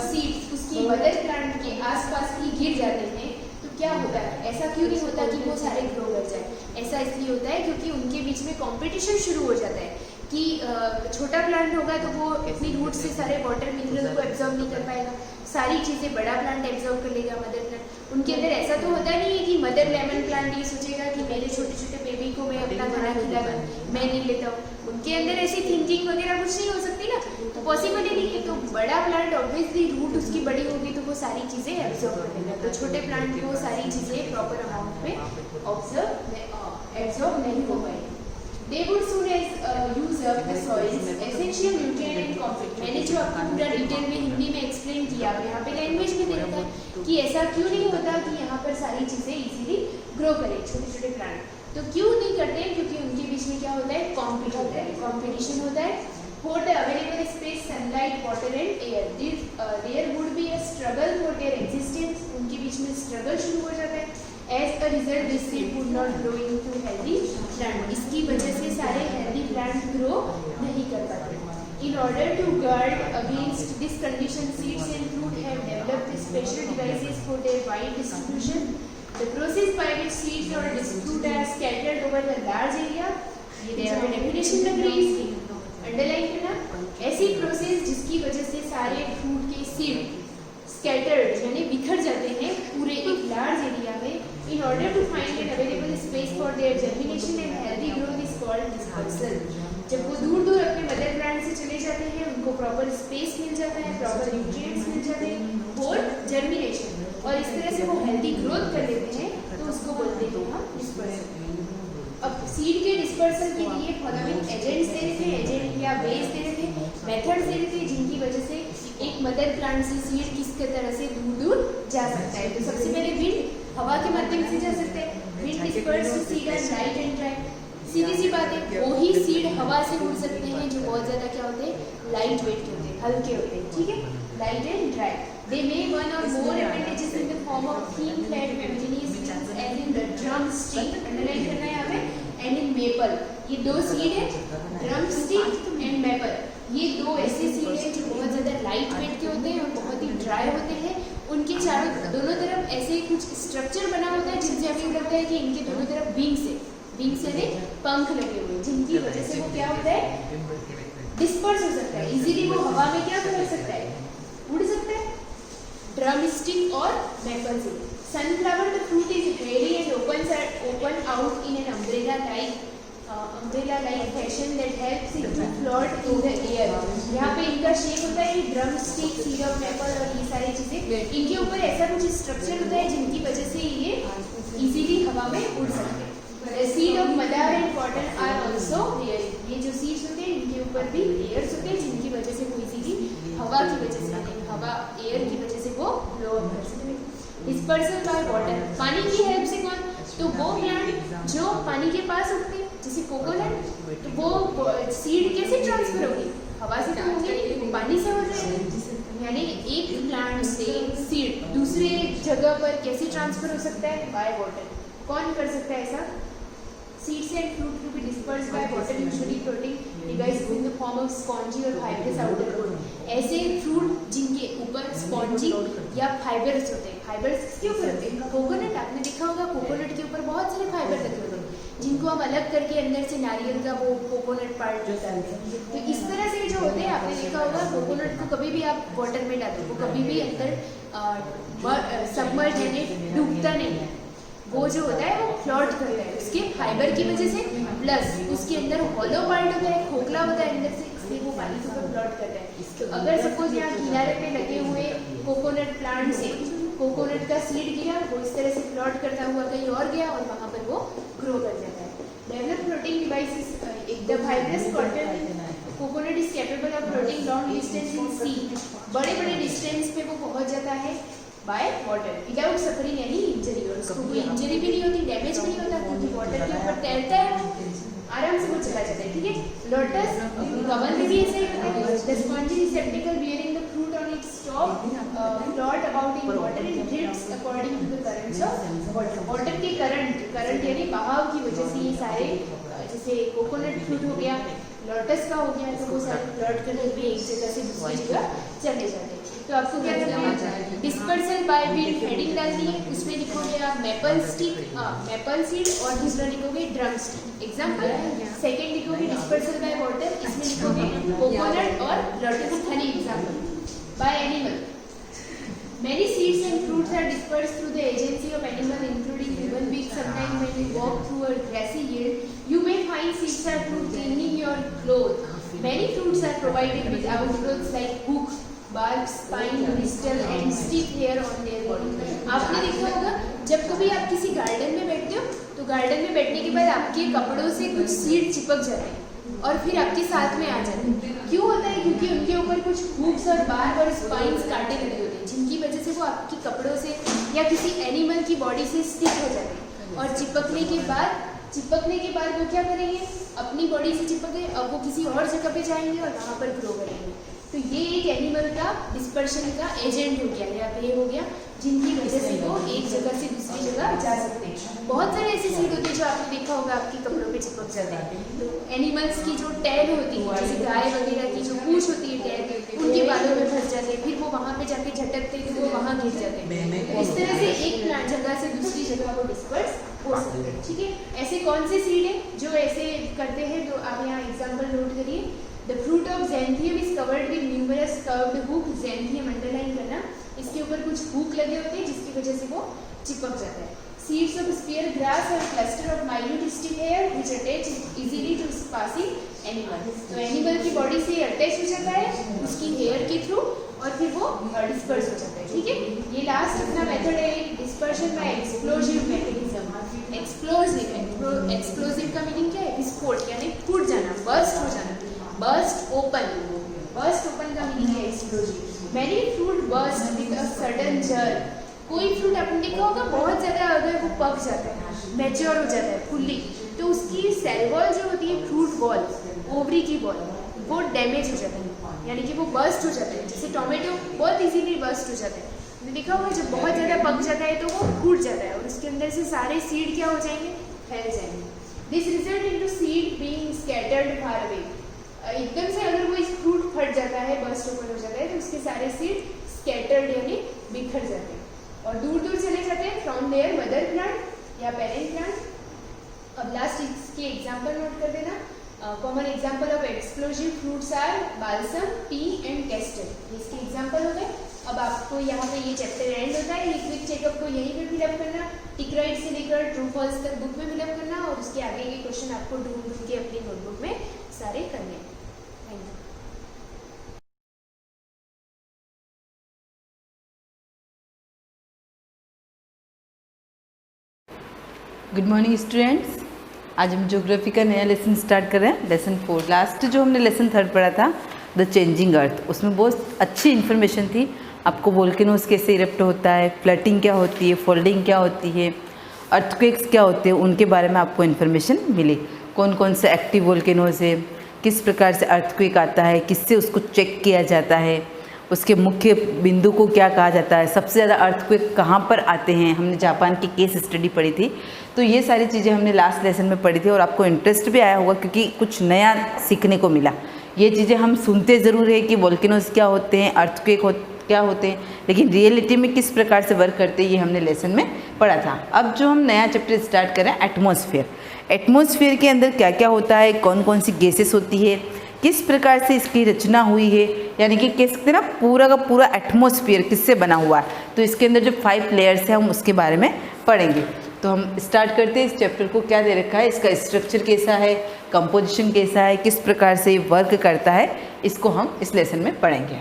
सीड्स उसकी मदर प्लांट के आसपास ही गिर जाते हैं तो क्या होता है? ऐसा क्यों नहीं होता कि वो सारे ग्रो कर जाए? ऐसा इसलिए होता है क्योंकि उनके बीच में कंपटीशन शुरू हो जाता है कि छोटा प्लांट होगा तो वो अपनी रूट से सारे वाटर मिनरल को एब्जॉर्ब नहीं कर पाएगा, सारी चीज़ें बड़ा प्लांट एब्जॉर्ब कर लेगा मदर प्लांट। उनके अंदर ऐसा तो होता नहीं है कि मदर लेमन प्लांट ये सोचेगा कि मेरे छोटे छोटे बेबी को मैं अपना खाना खिलाऊं, मैं नहीं लेता हूँ। उनके अंदर ऐसी थिंकिंग वगैरह कुछ नहीं हो सकती ना, तो पॉसिबल ही नहीं है। तो बड़ा प्लांट ऑब्वियसली रूट उसकी बड़ी होगी तो वो सारी चीज़ें एब्जॉर्ब कर लेगा, तो छोटे प्लांट को सारी चीज़ें प्रॉपर अमाउंट में एब्जॉर्ब नहीं हो पाएगी। They would soon as use up the soil's essential nutrient and comfort। मैंने जो आपको पूरा डिटेल में हिंदी में एक्सप्लेन किया, यहाँ पे लैंग्वेज में दे रखा है कि ऐसा क्यों नहीं होता कि यहाँ पर सारी चीज़ें इजीली ग्रो करें छोटे छोटे प्लांट। तो क्यों नहीं करते हैं? क्योंकि उनके बीच में क्या होता है, कॉम्पिटिशन होता है। For the available space, sunlight, water and air, there would be a struggle for their existence। उनके बीच में स्ट्रगल शुरू हो जाता है। As a result, this seed would not grow into healthy plant। इसकी वजह से सारे healthy plant grow नहीं कर पाते। In order to guard against this condition, seeds and fruit have developed special devices for their wide distribution। The process by which seeds or fruit are scattered over the large area, ये definition लग रही है, underline करना। ऐसी process जिसकी वजह से सारे फ्रूट के सीड स्कैटर्ड यानी बिखर जाते हैं पूरे एक लार्ज एरिया में, in order to find an available space for their germination and healthy growth is called dispersal। जब वो दूर दूर अपने मदर प्लांट से चले जाते हैं, उनको प्रॉपर स्पेस मिल जाता है, प्रॉपर न्यूट्रिएंट्स मिल जाते हैं फॉर जर्मिनेशन, और इस तरह से वो हेल्दी ग्रोथ कर लेते हैं, तो उसको बोलते हैं हम डिस्पर्सल। अब सीड के डिस्पर्सल के लिए फॉलोइंग एजेंट्स दे रहे थे, एजेंट या बेस दे रहे थे, मेथड्स दे रहे थे, जिनकी वजह से एक मदर प्लांट से सीड किस तरह से दूर दूर जा सकता है। तो सबसे पहले विंड, हवा के माध्यम से जा सकते हैं। Wind disperse seed and light and dry. सीधी सी बात है, वो ही सीड हवा से उड़ सकते हैं जो बहुत ज़्यादा क्या होते हैं, लाइट वेट के होते हैं, हल्के होते हैं, ठीक है, light and dry. They may one or more appendages in the form of thin flat membranous rings as in the drum stick, underline करना है यहाँ पे, and in maple। ये दो सीड है, ड्रम स्टिक एंड मेपल, ये दो ऐसे सीड है जो बहुत ज़्यादा लाइट वेट के होते हैं और बहुत ही ड्राई होते हैं। उनके चारों दोनों तरफ ऐसे कुछ स्ट्रक्चर बना होता है जिनसे हमें लगता है कि इनके दोनों तरफ विंग्स यानी पंख लगे हुए, जिनकी वजह से वो क्या होता है, डिस्पर्स हो सकता है, इजीली वो हवा में क्या कर सकता है, उड़ सकता है। ड्रम स्टिक और maple seed. Sunflower the fruit is hairy and open out in an umbrella like fashion that helps it to float in the air। यहाँ पे इनका शेप होता है drum stick, seed of maple और ये सारी चीजें, इनके ऊपर ऐसा कुछ स्ट्रक्चर होता है जिनकी वजह से ये इजीली हवा में उड़ सकते हैं। Seed of madar and cotton are also layering. ये जो सीड्स होते हैं इनके ऊपर भी लेयर्स होते हैं जिनकी वजह से वो इजीली हवा की वजह से, हवा एयर की वजह से वो ब्लो अप कर सकते हैं। डिस्पर्सल बाय वाटर, पानी की हेल्प से कौन, तो वो प्लांट जो पानी के पास उगते हैं जैसे कोकोनट, तो वो सीड कैसे ट्रांसफर होगी, हवा से तो होगी नहीं, वो पानी से हो जाएगी। यानी एक प्लांट से सीड दूसरे जगह पर कैसे ट्रांसफर हो सकता है, बाय वाटर। कौन कर सकता है ऐसा, seeds and fruit to be dispersed by water, usually floating devices in the form of spongy or fibrous outer coat। ऐसे फ्रूट जिनके ऊपर स्पॉन्जी या फाइबर्स होते हैं, फाइबर्स किसके ऊपर होते हैं, कोकोनट, आपने देखा होगा कोकोनट के ऊपर बहुत सारे फाइबर लगे होते हैं जिनको हम अलग करके अंदर से नारियल का वो कोकोनट पार्ट डालते हैं। तो इस तरह से जो होते हैं, आपने देखा होगा कोकोनट को कभी भी आप वाटर में डालते, वो कभी भी अंदर सबमर्ज यानी डूबता नहीं है, वो जो होता है वो फ्लोट करता है उसके फाइबर की वजह से, प्लस उसके अंदर हॉलो पार्ट होता है, खोखला होता है अंदर से, इसलिए वो पानी के ऊपर फ्लोट करता है। तो अगर सपोज यहाँ किनारे पे लगे हुए कोकोनट प्लांट से कोकोनट का सीड गिरा, वो इस तरह से फ्लोट करता हुआ कहीं और गया और वहाँ पर वो ग्रो कर जाता है। Develop floating devices, the fibrous cotton coconut is capable of floating long distance in sea, बड़े बड़े डिस्टेंस पे वो पहुँच जाता है by water without suffering any injury, और उसको कोई इंजरी भी नहीं होती, डैमेज भी नहीं होता, क्योंकि वाटर के ऊपर तैरता है, आराम से वो चला जाता है, ठीक है। लोटस कमल में भी ऐसे ही होता है, the spongy receptacle bearing the fruit on its stock float about in water and drifts according to the currents of water. Water के करंट यानी बहाव की वजह से ये सारे, जैसे कोकोनट फ्रूट हो गया, लोटस का हो गया, तो वो सारे फ्लोट करके भी एक जगह से दूसरी जगह चले जाते हैं। तो आपको क्या करना है, डिस्पर्सल बाय विंड हेडिंग डालनी है, उसमें लिखोगे आप मेपल स्टिक, मेपल सीड, और दूसरा लिखोगे ड्रम स्टिक। एग्जाम्पल, सेकेंड लिखोगे डिस्पर्सल बाय वाटर, इसमें लिखोगे कोकोनट और lotus Honey. Example bye animal, many seeds and fruits are dispersed through the agency of animal including human beings। Sometimes when you walk through a grassy hill, you may find seeds or fruit cleaning your clothes। Many fruits are provided with outgrowths like hook, bark, spine, bristle and stiff hair on their body। आपने देखा होगा जब कभी आप किसी garden में बैठते हो, तो गार्डन में बैठने के बाद आपके कपड़ों से कुछ सीड चिपक जाते हैं और फिर आपके साथ में आ जाते हैं। क्यों होता है, क्योंकि उनके ऊपर कुछ हुक्स और बार और स्पाइन्स काटे लगे होते हैं, जिनकी वजह से वो आपके कपड़ों से या किसी एनिमल की बॉडी से स्टिक हो जाते हैं, और चिपकने के बाद वो क्या करेंगे, अपनी बॉडी से चिपक गए, अब वो किसी और जगह पे जाएंगे और वहाँ पर ग्रो करेंगे। तो ये एक एनिमल का डिस्पर्शन का एजेंट हो गया, या ये हो गया जिनकी वजह से वो एक जगह से दूसरी जगह जा सकते हैं। बहुत सारे ऐसे सीड होते हैं जो आपने देखा होगा आपके कपड़ों पे चिपक जाते हैं। तो एनिमल्स की जो टैल होती है, जैसे गाय वगैरह की जो पूंछ होती है टैल, उनके बालों में फंस जाते हैं, फिर वो वहाँ पे जाके झटकते हैं तो वो वहाँ गिर जाते हैं। तो इस तरह से एक जगह से दूसरी जगह वो डिस्पर्स हो सकते हैं, ठीक है। ऐसे कौन से सीड है जो ऐसे करते हैं, तो आप यहाँ एग्जाम्पल नोट करिए। The fruit of xanthium is covered with numerous curved hook. Xanthium underline करना, इसके ऊपर कुछ हुक लगे होते हैं जिसकी वजह से वो चिपक जाता है। seeds of spear grass or cluster of minute stiff hair which attach easily to passing animal. तो एनिमल की बॉडी से अटैच हो जाता है उसकी हेयर के थ्रू और फिर वो डिस्पर्स हो जाता है। ठीक है, ये लास्ट अपना मेथड है dispersion by explosive mechanism. Explosive का मीनिंग क्या है? विस्फोट, यानी फूट जाना, बर्स्ट हो जाना, बर्स्ट ओपन का मीनिंग है explosive. Many fruit burst with a sudden jerk. कोई फ्रूट आपने देखा होगा बहुत ज़्यादा अगर वो पक जाता है, मैच्योर हो जाता है फुल्ली, तो उसकी सेल वॉल जो होती है, फ्रूट वॉल, ओवरी की वॉल, वो डैमेज हो जाता है, यानी कि वो बर्स्ट हो जाता है। जैसे टोमेटो बहुत इजीली बर्स्ट हो जाता है, आपने देखा होगा जब बहुत ज़्यादा पक जाता है तो वो फूट जाता है और उसके अंदर से सारे सीड क्या हो जाएंगे? फैल जाएंगे। This result into seed being scattered far away. एकदम से अगर वो इस फ्रूट फट जाता है, बर्स्ट ओपन हो जाता है, तो उसके सारे सीड स्कैटर्ड यानी बिखर जाते हैं और दूर दूर चले जाते हैं फ्रॉम देयर मदर प्लांट या पेरेंट प्लांट। अब लास्ट इसके एग्जाम्पल नोट कर देना। Common example of explosive fruits are balsam, pea and castor, इसके एग्जाम्पल हो गए। अब आपको यहाँ पे ये चैप्टर एंड होता है, ये क्विक चेकअप को यहीं पे फिलअप करना, टिक राइट से लेकर ट्रू फॉल्स तक बुक में फिलअप करना और उसके आगे के क्वेश्चन आपको ढूंढ के अपनी नोटबुक में सारे करने। Thank you. Good morning students, आज हम ज्योग्राफी का नया लेसन स्टार्ट कर रहे हैं, लेसन 4। लास्ट जो हमने लेसन 3 पढ़ा था द चेंजिंग अर्थ, उसमें बहुत अच्छी इन्फॉर्मेशन थी। आपको वोल्केनोज कैसे इरप्ट होता है, फ्लटिंग क्या होती है, फोल्डिंग क्या होती है, अर्थक्वेक्स क्या होते हैं, उनके बारे में आपको इन्फॉर्मेशन मिली। कौन कौन से एक्टिव वोल्केनोज है, किस प्रकार से अर्थक्वेक आता है, किससे उसको चेक किया जाता है, उसके मुख्य बिंदु को क्या कहा जाता है, सबसे ज़्यादा अर्थक्वेक कहाँ पर आते हैं। हमने जापान की केस स्टडी पढ़ी थी, तो ये सारी चीज़ें हमने लास्ट लेसन में पढ़ी थी और आपको इंटरेस्ट भी आया होगा क्योंकि कुछ नया सीखने को मिला। ये चीज़ें हम सुनते ज़रूर है कि वोल्केनोज क्या होते हैं, अर्थक्वेक क्या होते हैं, लेकिन रियलिटी में किस प्रकार से वर्क करते हैं ये हमने लेसन में पढ़ा था। अब जो हम नया चैप्टर स्टार्ट करें, एटमॉस्फेयर। एटमॉस्फेयर के अंदर क्या क्या होता है, कौन कौन सी गैसेस होती है, किस प्रकार से इसकी रचना हुई है, यानी कि कह सकते हैं ना पूरा का पूरा एटमॉस्फेयर किससे बना हुआ है। तो इसके अंदर जो 5 लेयर्स हैं हम उसके बारे में पढ़ेंगे। तो हम स्टार्ट करते हैं। इस चैप्टर को क्या दे रखा है, इसका स्ट्रक्चर कैसा है, कंपोजिशन कैसा है, किस प्रकार से वर्क करता है, इसको हम इस लेसन में पढ़ेंगे।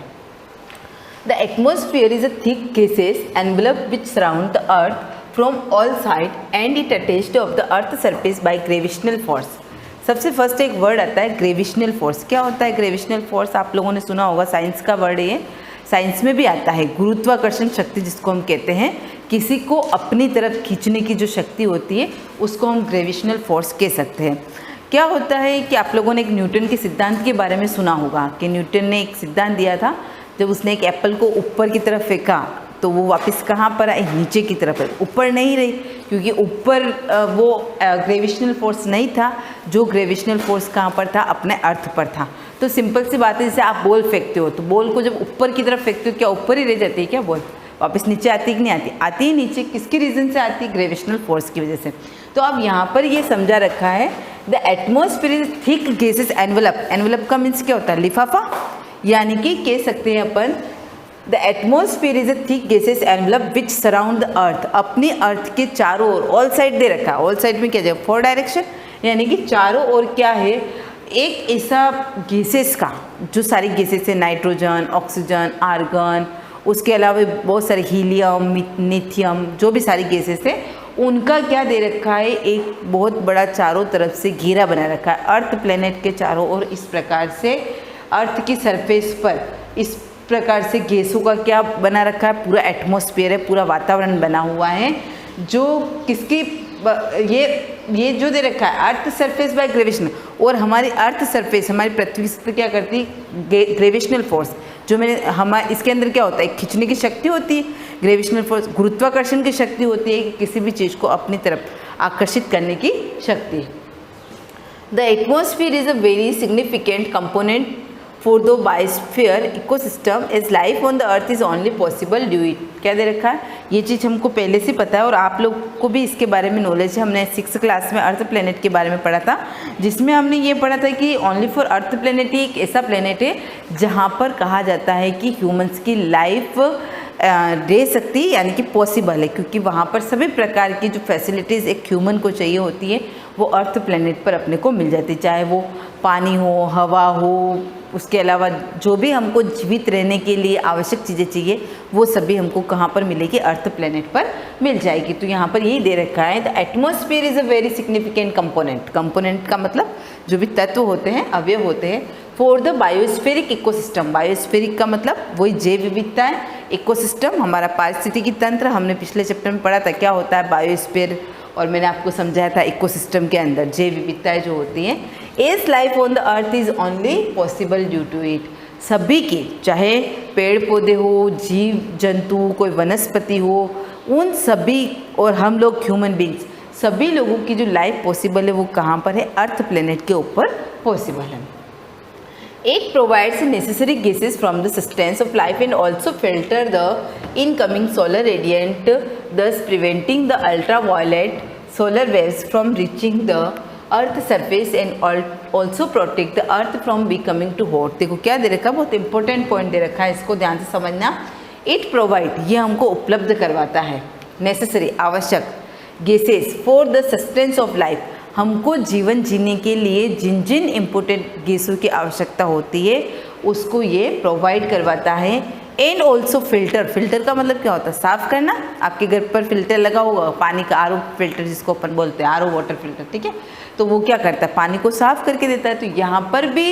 The atmosphere is a thick gases envelope which surround the earth from all side and it attached of the earth surface by gravitational force. सबसे फर्स्ट एक वर्ड आता है ग्रेविटेशनल फोर्स। क्या होता है ग्रेविटेशनल फोर्स? आप लोगों ने सुना होगा, साइंस का वर्ड है ये, साइंस में भी आता है। गुरुत्वाकर्षण शक्ति जिसको हम कहते हैं, किसी को अपनी तरफ खींचने की जो शक्ति होती है उसको हम ग्रेविटेशनल फोर्स कह सकते हैं। क्या होता है कि आप लोगों ने एक न्यूटन के सिद्धांत के बारे में सुना होगा कि न्यूटन ने एक सिद्धांत दिया था, जब उसने एक एप्पल को ऊपर की तरफ फेंका तो वो वापस कहाँ पर आई, नीचे की तरफ है, ऊपर नहीं रही, क्योंकि ऊपर वो ग्रेविटेशनल फोर्स नहीं था। जो ग्रेविटेशनल फोर्स कहाँ पर था, अपने अर्थ पर था। तो सिंपल सी बात है, जैसे आप बॉल फेंकते हो तो बॉल को जब ऊपर की तरफ फेंकते हो क्या ऊपर ही रह जाती है क्या बॉल, वापस नीचे आती है कि नहीं आती? आती ही नीचे। किसके रीज़न से आती है? ग्रेविटेशनल फोर्स की वजह से। तो अब यहाँ पर ये समझा रखा है the atmosphere is thick gases envelope. Envelope का मीन्स क्या होता है? लिफाफा, यानी कि कह सकते हैं upon the atmosphere is a thick gases envelope which surround the earth. अपनी अर्थ के चारों ओर, ऑल साइड दे रखा है, ऑल साइड में क्या जाए 4 डायरेक्शन, यानी कि चारों ओर क्या है, एक ऐसा गैसेस का, जो सारी गैसेस है, नाइट्रोजन, ऑक्सीजन, आर्गन, उसके अलावा बहुत सारे हीलियम, लिथियम, जो भी सारी गैसेस है उनका क्या दे रखा है, एक बहुत बड़ा चारों तरफ से घेरा बना रखा है अर्थ प्लेनेट के चारों ओर। इस प्रकार से अर्थ की सरफेस पर इस प्रकार से गैसों का क्या बना रखा है, पूरा एटमॉस्फेयर है, पूरा वातावरण बना हुआ है, जो किसकी ये जो दे रखा है अर्थ सरफेस बाय ग्रेविटेशन। और हमारी अर्थ सरफेस, हमारी पृथ्वी से क्या करती है, ग्रेविटेशनल फोर्स, जो मैंने हमारे इसके अंदर क्या होता है, खींचने की शक्ति होती है, ग्रेविटेशनल फोर्स गुरुत्वाकर्षण की शक्ति होती है, कि किसी भी चीज़ को अपनी तरफ आकर्षित करने की शक्ति। The atmosphere is a very significant component for the biosphere ecosystem as life on the earth is only possible due it. क्या दे रखा है, ये चीज़ हमको पहले से पता है और आप लोग को भी इसके बारे में नॉलेज है। हमने 6th क्लास में अर्थ प्लेनेट के बारे में पढ़ा था, जिसमें हमने ये पढ़ा था कि ओनली फॉर अर्थ प्लेनेट ही एक ऐसा प्लेनेट है जहाँ पर कहा जाता है कि ह्यूमंस की लाइफ रह सकती है, यानी कि पॉसिबल है, क्योंकि वहाँ पर सभी प्रकार की जो फैसिलिटीज़ एक ह्यूमन को चाहिए होती है वो अर्थ प्लेनेट पर अपने को मिल जाती है, चाहे वो पानी हो, हवा हो, उसके अलावा जो भी हमको जीवित रहने के लिए आवश्यक चीज़ें चाहिए वो सभी हमको कहाँ पर मिलेगी, अर्थ प्लेनेट पर मिल जाएगी। तो यहाँ पर यही दे रखा है, the atmosphere is a very significant component. Component का मतलब जो भी तत्व होते हैं, अवयव होते हैं, फॉर द बायोस्फेरिक इकोसिस्टम। बायोस्फेरिक का मतलब वही जैव विविधता है, इकोसिस्टम हमारा पारिस्थितिकी तंत्र। हमने पिछले चैप्टर में पढ़ा था क्या होता है बायोस्फीयर, और मैंने आपको समझाया था इकोसिस्टम के अंदर जैव विविधताएं जो होती हैं। As life on the earth is only possible due to it. सभी की, चाहे पेड़ पौधे हो, जीव जंतु, कोई वनस्पति हो, उन सभी, और हम लोग ह्यूमन बींग्स, सभी लोगों की जो लाइफ पॉसिबल है वो कहाँ पर है, अर्थ प्लेनेट के ऊपर पॉसिबल है। It provides necessary gases from the substance of life and also filter the incoming solar radiant, thus preventing the ultraviolet solar waves from reaching the earth surface and also protect the earth from becoming too hot। देखो क्या दे रखा है, बहुत important point दे रखा है, इसको ध्यान से समझना। It provide, ये हमको उपलब्ध करवाता है, necessary आवश्यक gases for the sustenance of life, हमको जीवन जीने के लिए जिन जिन इम्पोर्टेंट गैसों की आवश्यकता होती है उसको ये प्रोवाइड करवाता है। एंड ऑल्सो फिल्टर, फिल्टर का मतलब क्या होता है, साफ़ करना। आपके घर पर फिल्टर लगा होगा, पानी का आरओ फिल्टर जिसको अपन बोलते हैं, आरओ वाटर फिल्टर, ठीक है। तो वो क्या करता है, पानी को साफ़ करके देता है। तो यहाँ पर भी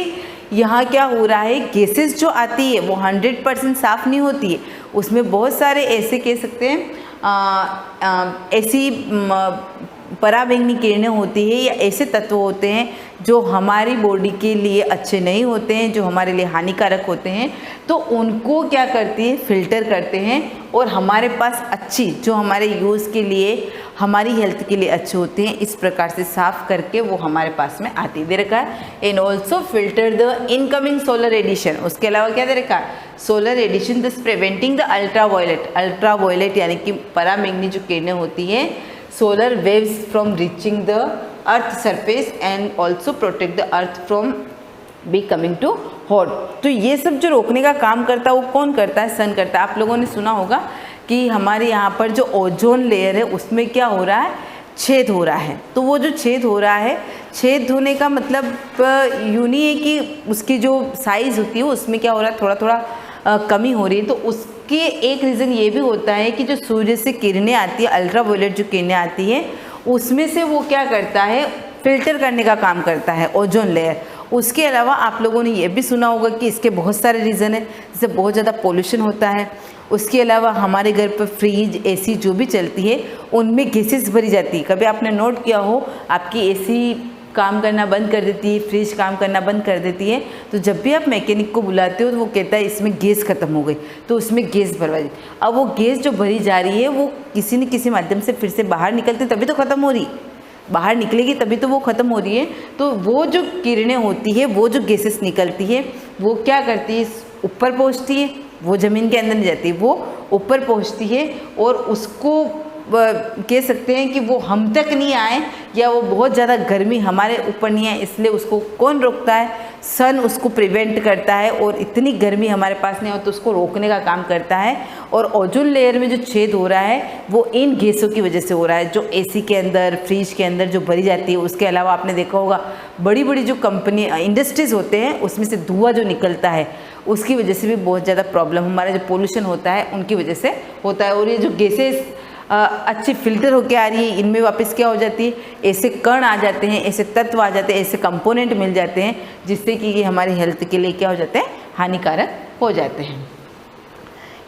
यहाँ क्या हो रहा है, गैसेस जो आती है वो 100% साफ़ नहीं होती है, उसमें बहुत सारे ऐसे कह सकते हैं ऐसी पराबैंगनी किरणें होती है या ऐसे तत्व होते हैं जो हमारी बॉडी के लिए अच्छे नहीं होते हैं, जो हमारे लिए हानिकारक होते हैं, तो उनको क्या करती है, फिल्टर करते हैं और हमारे पास अच्छी, जो हमारे यूज़ के लिए, हमारी हेल्थ के लिए अच्छे होते हैं, इस प्रकार से साफ़ करके वो हमारे पास में आती दे रखा है। And also filter the incoming solar radiation, उसके अलावा क्या दे रखा है, सोलर रेडिएशन, दस प्रिवेंटिंग द अल्ट्रावायलेट, अल्ट्रावायलेट यानी कि पराबैंगनी जो किरणें होती हैं, solar waves from reaching the earth surface and also protect the earth from becoming too hot. तो ये सब जो रोकने का काम करता है वो कौन करता है, सन करता है। आप लोगों ने सुना होगा कि हमारे यहाँ पर जो ओजोन लेयर है उसमें क्या हो रहा है, छेद हो रहा है। तो वो जो छेद हो रहा है, छेद होने का मतलब यूँ नहीं है कि उसकी जो साइज़ होती है उसमें क्या हो रहा है, थोड़ा थोड़ा कमी हो रही है। तो उसके एक रीज़न ये भी होता है कि जो सूर्य से किरणें आती है, अल्ट्रावायलेट जो किरणें आती है, उसमें से वो क्या करता है, फिल्टर करने का काम करता है ओजोन लेयर। उसके अलावा आप लोगों ने ये भी सुना होगा कि इसके बहुत सारे रीज़न है, जैसे बहुत ज़्यादा पोल्यूशन होता है। उसके अलावा हमारे घर पर फ्रिज, एसी जो भी चलती है उनमें गैसेस भरी जाती है। कभी आपने नोट किया हो, आपकी एसी काम करना बंद कर देती है, फ्रिज काम करना बंद कर देती है, तो जब भी आप मैकेनिक को बुलाते हो तो वो कहता है इसमें गैस ख़त्म हो गई, तो उसमें गैस भरवा दी। अब वो गैस जो भरी जा रही है वो किसी न किसी माध्यम से फिर से बाहर निकलती, तभी तो ख़त्म हो रही, बाहर निकलेगी तभी तो वो ख़त्म हो रही है। तो वो जो किरणें होती है, वो जो गैसेस निकलती है, वो क्या करती है, ऊपर पहुँचती है, वो ज़मीन के अंदर नहीं जाती, वो ऊपर पहुँचती है और उसको कह सकते हैं कि वो हम तक नहीं आए, या वो बहुत ज़्यादा गर्मी हमारे ऊपर नहीं आए, इसलिए उसको कौन रोकता है, सन उसको प्रिवेंट करता है, और इतनी गर्मी हमारे पास नहीं हो तो उसको रोकने का काम करता है। और ओजोन लेयर में जो छेद हो रहा है वो इन गैसों की वजह से हो रहा है, जो एसी के अंदर, फ्रिज के अंदर जो भरी जाती है। उसके अलावा आपने देखा होगा बड़ी बड़ी जो कंपनी, इंडस्ट्रीज़ होते हैं, उसमें से धुआं जो निकलता है उसकी वजह से भी बहुत ज़्यादा प्रॉब्लम, हमारा जो पोल्यूशन होता है उनकी वजह से होता है। और ये जो गैसेस अच्छी फिल्टर होके आ रही है, इनमें वापस क्या हो जाती है, ऐसे कण आ जाते हैं, ऐसे तत्व आ जाते हैं, ऐसे कंपोनेंट मिल जाते हैं जिससे कि ये हमारी हेल्थ के लिए क्या हो जाते हैं, हानिकारक हो जाते हैं।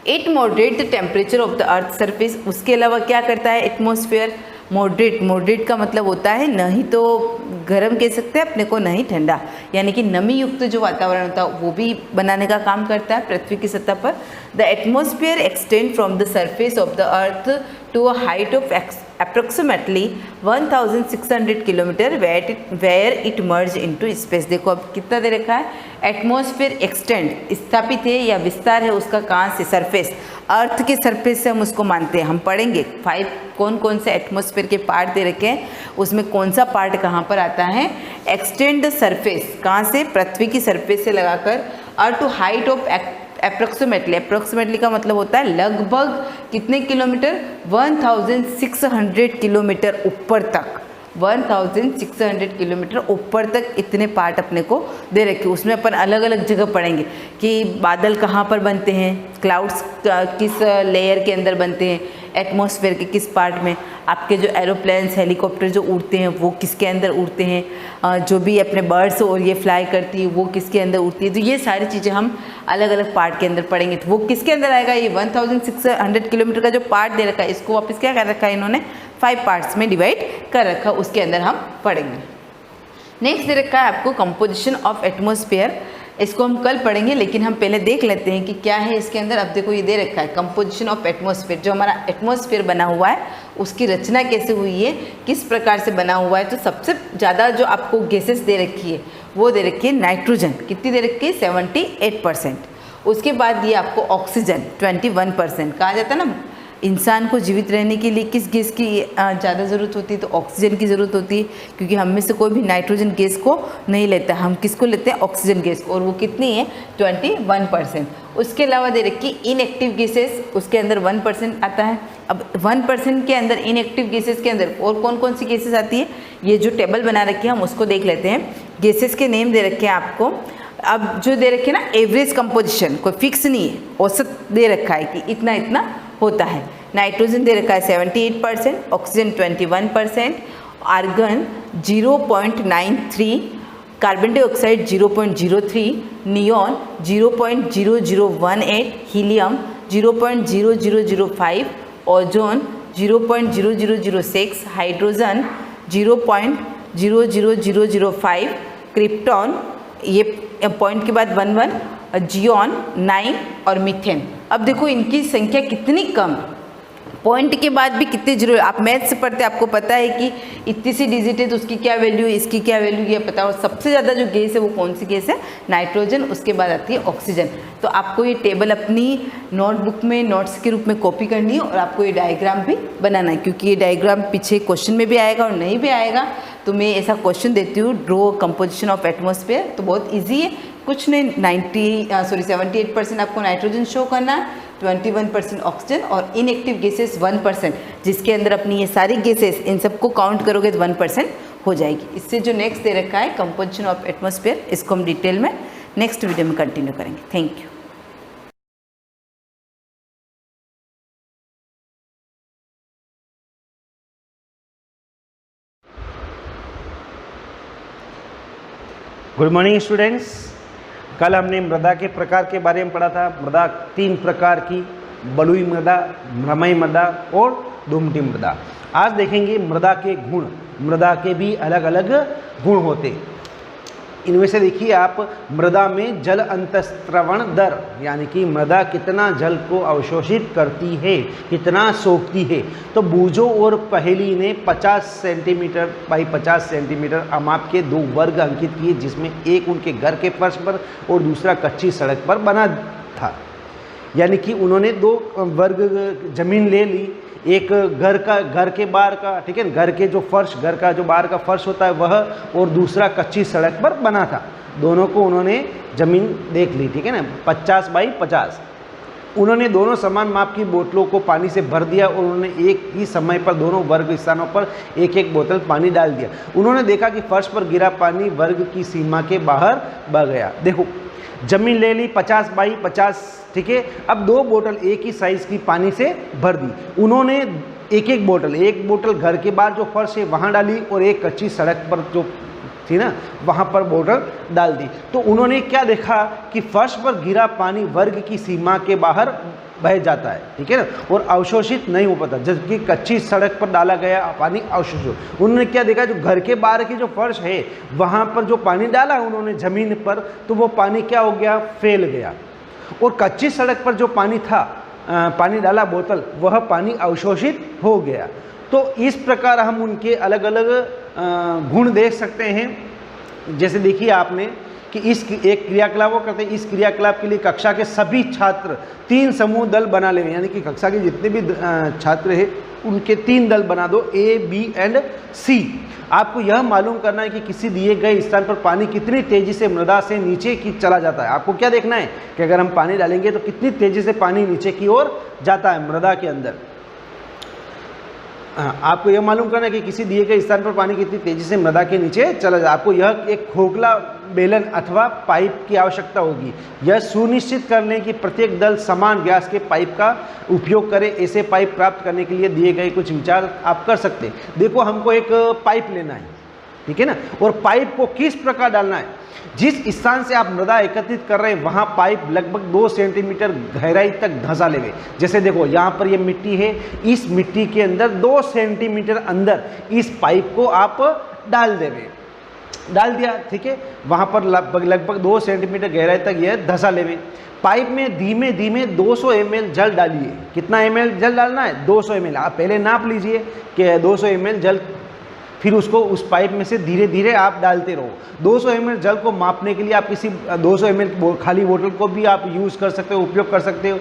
It moderate the temperature of the earth surface, उसके अलावा क्या करता है एटमॉस्फेयर, मॉडरेट, मॉडरेट का मतलब होता है न ही तो गर्म कह सकते हैं अपने को, न ही ठंडा, यानी कि नमी युक्त जो वातावरण होता है वो भी बनाने का काम करता है पृथ्वी की सतह पर। The atmosphere extend from the surface of the earth to a height of approximately 1600 kilometre where it merge into space. देखो अब कितना दे रखा है, एटमॉस्फेयर एक्सटेंड, स्थापित है या विस्तार है उसका, कहाँ से, सरफेस, अर्थ के सरफेस से हम उसको मानते हैं। हम पढ़ेंगे 5 कौन कौन से एटमॉस्फेयर के पार्ट दे रखे हैं, उसमें कौन सा पार्ट कहाँ पर आता है। एक्सटेंड द सरफेस, कहाँ से, पृथ्वी की सरफेस से लगाकर, और टू हाइट ऑफ अप्रोक्सीमेटली का मतलब होता है लगभग कितने किलोमीटर, 1600 किलोमीटर ऊपर तक, 1600 किलोमीटर ऊपर तक इतने पार्ट अपने को दे रखे। उसमें अपन अलग अलग जगह पढ़ेंगे कि बादल कहाँ पर बनते हैं, क्लाउड्स किस लेयर के अंदर बनते हैं, एटमॉस्फेयर के किस पार्ट में, आपके जो एरोप्लेन्स हेलीकॉप्टर जो उड़ते हैं वो किसके अंदर उड़ते हैं, जो भी अपने बर्ड्स और ये फ्लाई करती है वो किसके अंदर उड़ती है। तो ये सारी चीज़ें हम अलग अलग पार्ट के अंदर पढ़ेंगे। तो वो किसके अंदर आएगा, ये 1600 किलोमीटर का जो पार्ट दे रखा है इसको वापस क्या कर रखा है इन्होंने, 5 पार्ट्स में डिवाइड कर रखा, उसके अंदर हम पढ़ेंगे। नेक्स्ट दे रखा है आपको कंपोजिशन ऑफ एटमॉस्फेयर, इसको हम कल पढ़ेंगे, लेकिन हम पहले देख लेते हैं कि क्या है इसके अंदर। अब देखो ये दे रखा है कंपोजिशन ऑफ एटमॉस्फेयर, जो हमारा एटमॉस्फेयर बना हुआ है उसकी रचना कैसे हुई है, किस प्रकार से बना हुआ है। तो सबसे ज़्यादा जो आपको गैसेस दे रखी है वो दे रखी है नाइट्रोजन, कितनी दे रखी है 78%। उसके बाद ये आपको ऑक्सीजन 21%। कहा जाता है ना इंसान को जीवित रहने के लिए किस गैस की ज़्यादा ज़रूरत होती है, तो ऑक्सीजन की ज़रूरत होती है, क्योंकि हम में से कोई भी नाइट्रोजन गैस को नहीं लेता, हम किसको लेते हैं, ऑक्सीजन गैस को, और वो कितनी है 21%। उसके अलावा दे रखी इनएक्टिव गैसेस, उसके अंदर 1% आता है। अब 1% के अंदर इनएक्टिव गैसेस के अंदर और कौन कौन सी गैसेस आती है, ये जो टेबल बना रखी है हम उसको देख लेते हैं। गैसेस के नेम दे रखे हैं आपको। अब जो दे रखे ना एवरेज कंपोजिशन, कोई फिक्स नहीं है, औसत दे रखा है कि इतना इतना होता है। नाइट्रोजन दे रखा है 78%, oxygen 21%, argon 0.93, carbon dioxide 0.03, neon 0.0018, helium 0.0005, ozone 0.0006, hydrogen 0.00005, krypton ये पॉइंट के बाद 11, जियोन 9 और मीथेन। अब देखो इनकी संख्या कितनी कम, पॉइंट के बाद भी कितने जीरो। आप मैथ से पढ़ते आपको पता है कि इतनी सी डिजिट है तो उसकी क्या वैल्यू है, इसकी क्या वैल्यू, ये पता है। और सबसे ज़्यादा जो गैस है वो कौन सी गैस है, नाइट्रोजन, उसके बाद आती है ऑक्सीजन। तो आपको ये टेबल अपनी नोटबुक में नोट्स के रूप में कॉपी करनी है और आपको ये डायग्राम भी बनाना है, क्योंकि ये डायग्राम पीछे क्वेश्चन में भी आएगा और नहीं भी आएगा। तो मैं ऐसा क्वेश्चन देती हूँ, ड्रॉ कंपोजिशन ऑफ एटमॉस्फेयर, तो बहुत ईजी है, कुछ नहीं 78% आपको नाइट्रोजन शो करना है, 21% ऑक्सीजन और इनएक्टिव गैसेस 1%, जिसके अंदर अपनी ये सारी गैसेस इन सबको काउंट करोगे तो 1% हो जाएगी। इससे जो नेक्स्ट दे रखा है कंपोजिशन ऑफ एटमॉस्फेयर, इसको हम डिटेल में नेक्स्ट वीडियो में कंटिन्यू करेंगे। Thank you. Good morning students. कल हमने मृदा के प्रकार के बारे में पढ़ा था। मृदा 3 प्रकार की, बलुई मृदा, भ्रमई मृदा और दुमटी मृदा। आज देखेंगे मृदा के गुण। मृदा के भी अलग अलग गुण होते हैं। इनमें से देखिए आप, मृदा में जल अंतस्त्रवण दर, यानी कि मृदा कितना जल को अवशोषित करती है, कितना सोखती है। तो बूजो और पहेली ने 50 सेंटीमीटर बाई 50 सेंटीमीटर अमाप के 2 वर्ग अंकित किए, जिसमें एक उनके घर के फर्श पर और दूसरा कच्ची सड़क पर बना था। यानी कि उन्होंने 2 वर्ग जमीन ले ली, एक घर के बाहर का, ठीक है, घर के जो फर्श, घर का जो बाहर का फर्श होता है वह, और दूसरा कच्ची सड़क पर बना था। दोनों को उन्होंने ज़मीन देख ली, ठीक है ना, 50 बाई 50। उन्होंने दोनों समान माप की बोतलों को पानी से भर दिया और उन्होंने एक ही समय पर दोनों वर्ग स्थानों पर एक एक बोतल पानी डाल दिया। उन्होंने देखा कि फर्श पर गिरा पानी वर्ग की सीमा के बाहर बह गया। देखो जमीन ले ली 50 बाई 50, ठीक है। अब 2 बोतल एक ही साइज़ की पानी से भर दी। उन्होंने एक बोतल घर के बाहर जो फर्श है वहाँ डाली और एक कच्ची सड़क पर जो थी ना वहाँ पर बोतल डाल दी। तो उन्होंने क्या देखा कि फर्श पर गिरा पानी वर्ग की सीमा के बाहर बह जाता है, ठीक है ना, और अवशोषित नहीं हो पाता, जबकि कच्ची सड़क पर डाला गया पानी अवशोषित। उन्होंने क्या देखा, जो घर के बाहर की जो फर्श है वहाँ पर जो पानी डाला उन्होंने ज़मीन पर, तो वो पानी क्या हो गया, फैल गया। और कच्ची सड़क पर जो पानी था, पानी डाला बोतल, वह पानी अवशोषित हो गया। तो इस प्रकार हम उनके अलग अलग गुण देख सकते हैं। जैसे देखिए आपने कि इस एक क्रियाकलाप को करते हैं, इस क्रियाकलाप के लिए कक्षा के सभी छात्र 3 समूह दल बना लेंगे, यानी कि कक्षा के जितने भी छात्र हैं उनके 3 दल बना दो, A, B एंड C। आपको यह मालूम करना है कि किसी दिए गए स्थान पर पानी कितनी तेजी से मृदा से नीचे की चला जाता है। आपको क्या देखना है कि अगर हम पानी डालेंगे तो कितनी तेजी से पानी नीचे की ओर जाता है मृदा के अंदर। आपको यह मालूम करना है कि किसी दिए गए स्थान पर पानी कितनी तेजी से मृदा के नीचे चला जाए। आपको यह एक खोखला बेलन अथवा पाइप की आवश्यकता होगी। यह सुनिश्चित कर लें कि प्रत्येक दल समान व्यास के पाइप का उपयोग करे। ऐसे पाइप प्राप्त करने के लिए दिए गए कुछ विचार आप कर सकते हैं। देखो, हमको एक पाइप लेना है, ठीक है ना, और पाइप को किस प्रकार डालना है। जिस स्थान से आप मृदा एकत्रित कर रहे हैं वहाँ पाइप लगभग 2 सेंटीमीटर गहराई तक धंसा लेवे। जैसे देखो, यहाँ पर ये मिट्टी है, इस मिट्टी के अंदर 2 सेंटीमीटर अंदर इस पाइप को आप डाल देवे। डाल दिया, ठीक है, वहाँ पर लगभग 2 सेंटीमीटर गहराई तक यह धंसा लेवे। पाइप में धीमे धीमे 200 ml जल डालिए। कितना ml जल डालना है? 200 ml। आप पहले नाप लीजिए कि 200 ml जल, फिर उसको उस पाइप में से धीरे धीरे आप डालते रहो। 200 ml जल को मापने के लिए आप किसी 200 ml खाली बोतल को भी आप यूज़ कर सकते हो, उपयोग कर सकते हो।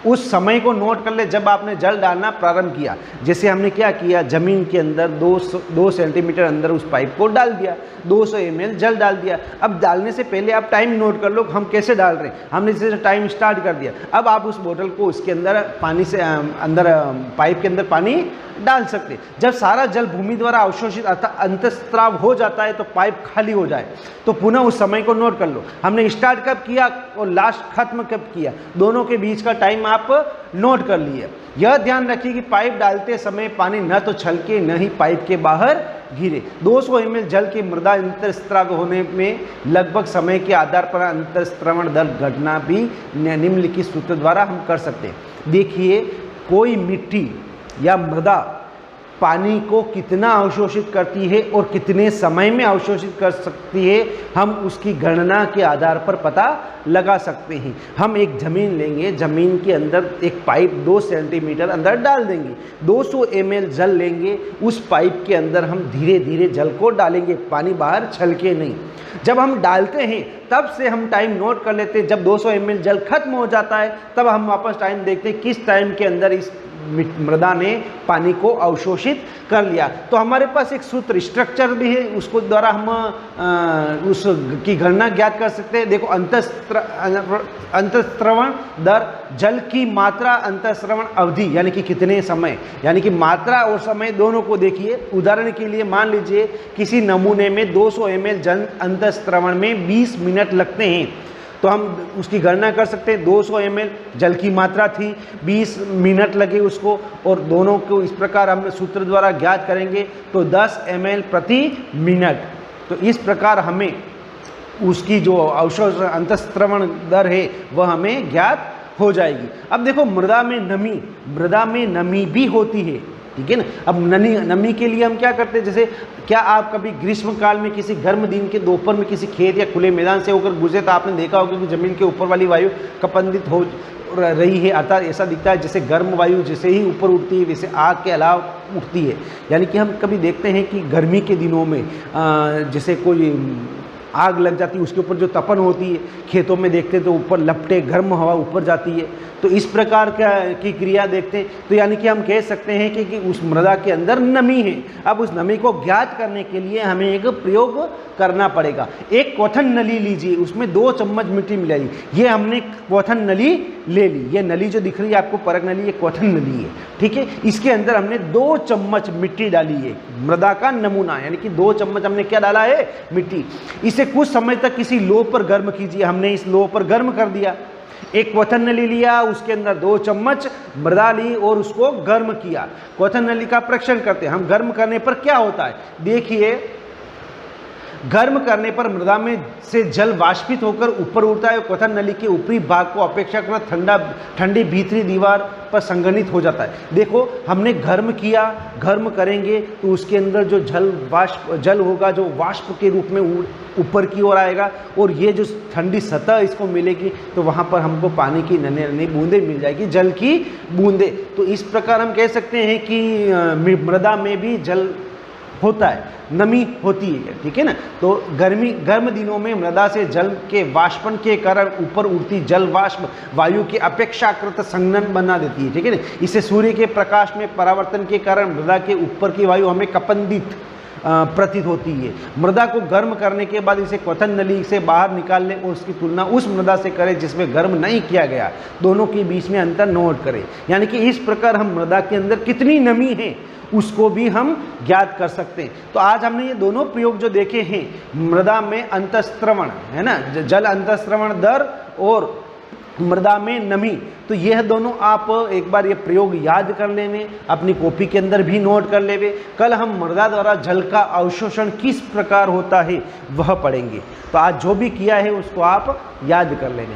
उस समय को नोट कर ले जब आपने जल डालना प्रारंभ किया। जैसे हमने क्या किया, ज़मीन के अंदर 2 सेंटीमीटर अंदर उस पाइप को डाल दिया, 200 ml जल डाल दिया। अब डालने से पहले आप टाइम नोट कर लो, हम कैसे डाल रहे हैं। हमने जैसे टाइम स्टार्ट कर दिया, अब आप उस बोतल को उसके अंदर पानी से अंदर पाइप के अंदर पानी डाल सकते। जब सारा जल भूमि द्वारा अवशोषित अर्थात अंतस्त्राव हो जाता है तो पाइप खाली हो जाए तो पुनः उस समय को नोट कर लो। हमने स्टार्ट कब किया और लास्ट खत्म कब किया, दोनों के बीच का टाइम आप नोट कर लिए। यह ध्यान रखिए कि पाइप डालते समय पानी न तो छलके न ही पाइप के बाहर गिरे। 200 ml जल के मृदा अंतस्त्राव होने में लगभग समय के आधार पर अंतस्त्रवण दर घटना भी निम्नलिखित सूत्र द्वारा हम कर सकते हैं। देखिए, कोई मिट्टी या मृदा पानी को कितना अवशोषित करती है और कितने समय में अवशोषित कर सकती है, हम उसकी गणना के आधार पर पता लगा सकते हैं। हम एक ज़मीन लेंगे, ज़मीन के अंदर एक पाइप 2 सेंटीमीटर अंदर डाल देंगे, 200 ml जल लेंगे, उस पाइप के अंदर हम धीरे धीरे जल को डालेंगे, पानी बाहर छलके नहीं। जब हम डालते हैं तब से हम टाइम नोट कर लेते हैं। जब 200 ml जल खत्म हो जाता है तब हम वापस टाइम देखते हैं किस टाइम के अंदर इस मृदा ने पानी को अवशोषित कर लिया। तो हमारे पास एक सूत्र स्ट्रक्चर भी है, उसको द्वारा हम उसकी गणना ज्ञात कर सकते हैं। देखो, अंतस्त्रवण दर, जल की मात्रा, अंतस्त्रवण अवधि यानी कि कितने समय, यानी कि मात्रा और समय दोनों को देखिए। उदाहरण के लिए मान लीजिए किसी नमूने में 200 ml जल अंतस्त्रवण में 20 मिनट लगते हैं तो हम उसकी गणना कर सकते हैं। 200 ml जल की मात्रा थी, 20 मिनट लगे उसको, और दोनों को इस प्रकार हम सूत्र द्वारा ज्ञात करेंगे तो 10 ml प्रति मिनट। तो इस प्रकार हमें उसकी जो अवशोष अंतस्त्रवण दर है वह हमें ज्ञात हो जाएगी। अब देखो, मृदा में नमी भी होती है, ठीक है ना। अब नमी के लिए हम क्या करते हैं, जैसे क्या आप कभी ग्रीष्म काल में किसी गर्म दिन के दोपहर में किसी खेत या खुले मैदान से होकर गुजरे तो आपने देखा होगा कि ज़मीन के ऊपर वाली वायु कपंदित हो रही है, अर्थात ऐसा दिखता है जैसे गर्म वायु जैसे ही ऊपर उठती है वैसे आग के अलावा उठती है। यानी कि हम कभी देखते हैं कि गर्मी के दिनों में जैसे कोई आग लग जाती है, उसके ऊपर जो तपन होती है, खेतों में देखते हैं तो ऊपर लपटे गर्म हवा ऊपर जाती है, तो इस प्रकार की क्रिया देखते हैं। तो यानी कि हम कह सकते हैं कि उस मृदा के अंदर नमी है। अब उस नमी को ज्ञात करने के लिए हमें एक प्रयोग करना पड़ेगा। एक क्वथन नली लीजिए, उसमें 2 चम्मच मिट्टी मिलाइए। ये हमने क्वथन नली ले ली, ये नली जो दिख रही है आपको परख नली, ये क्वथन नली है, ठीक है। इसके अंदर हमने 2 चम्मच मिट्टी डाली है, मृदा का नमूना, यानी कि 2 चम्मच हमने क्या डाला है, मिट्टी। इसे कुछ समय तक किसी लो पर गर्म कीजिए। हमने इस लो पर गर्म कर दिया। एक क्वथन नली लिया, उसके अंदर 2 चम्मच मृदा ली और उसको गर्म किया। क्वथन नली का परीक्षण करते हैं हम। गर्म करने पर क्या होता है, देखिए, गर्म करने पर मृदा में से जल वाष्पित होकर ऊपर उड़ता है। क्वथन नली के ऊपरी भाग को अपेक्षाकृत ठंडी भीतरी दीवार पर संघनित हो जाता है। देखो, हमने गर्म किया, गर्म करेंगे तो उसके अंदर जो जल होगा जो वाष्प के रूप में ऊपर की ओर आएगा और ये जो ठंडी सतह इसको मिलेगी तो वहाँ पर हमको पानी की नन्ही नन्ही बूंदें मिल जाएगी, जल की बूंदें। तो इस प्रकार हम कह सकते हैं कि मृदा में भी जल होता है, नमी होती है, ठीक है ना। तो गर्म दिनों में मृदा से जल के वाष्पन के कारण ऊपर उड़ती जल वाष्प वायु के अपेक्षाकृत संघनन बना देती है, ठीक है ना। इसे सूर्य के प्रकाश में परावर्तन के कारण मृदा के ऊपर की वायु हमें कपंदित प्रतीत होती है। मृदा को गर्म करने के बाद इसे क्वथन नली से बाहर निकालने और उसकी तुलना उस मृदा से करें जिसमें गर्म नहीं किया गया, दोनों के बीच में अंतर नोट करें। यानी कि इस प्रकार हम मृदा के अंदर कितनी नमी है उसको भी हम ज्ञात कर सकते हैं। तो आज हमने ये दोनों प्रयोग जो देखे हैं, मृदा में अंतःस्रवण है ना, जल अंतःस्रवण दर और मृदा में नमी, तो यह दोनों आप एक बार ये प्रयोग याद कर लेवे, अपनी कॉपी के अंदर भी नोट कर लेवे। कल हम मृदा द्वारा जल का अवशोषण किस प्रकार होता है वह पढ़ेंगे। तो आज जो भी किया है उसको आप याद कर लेवे।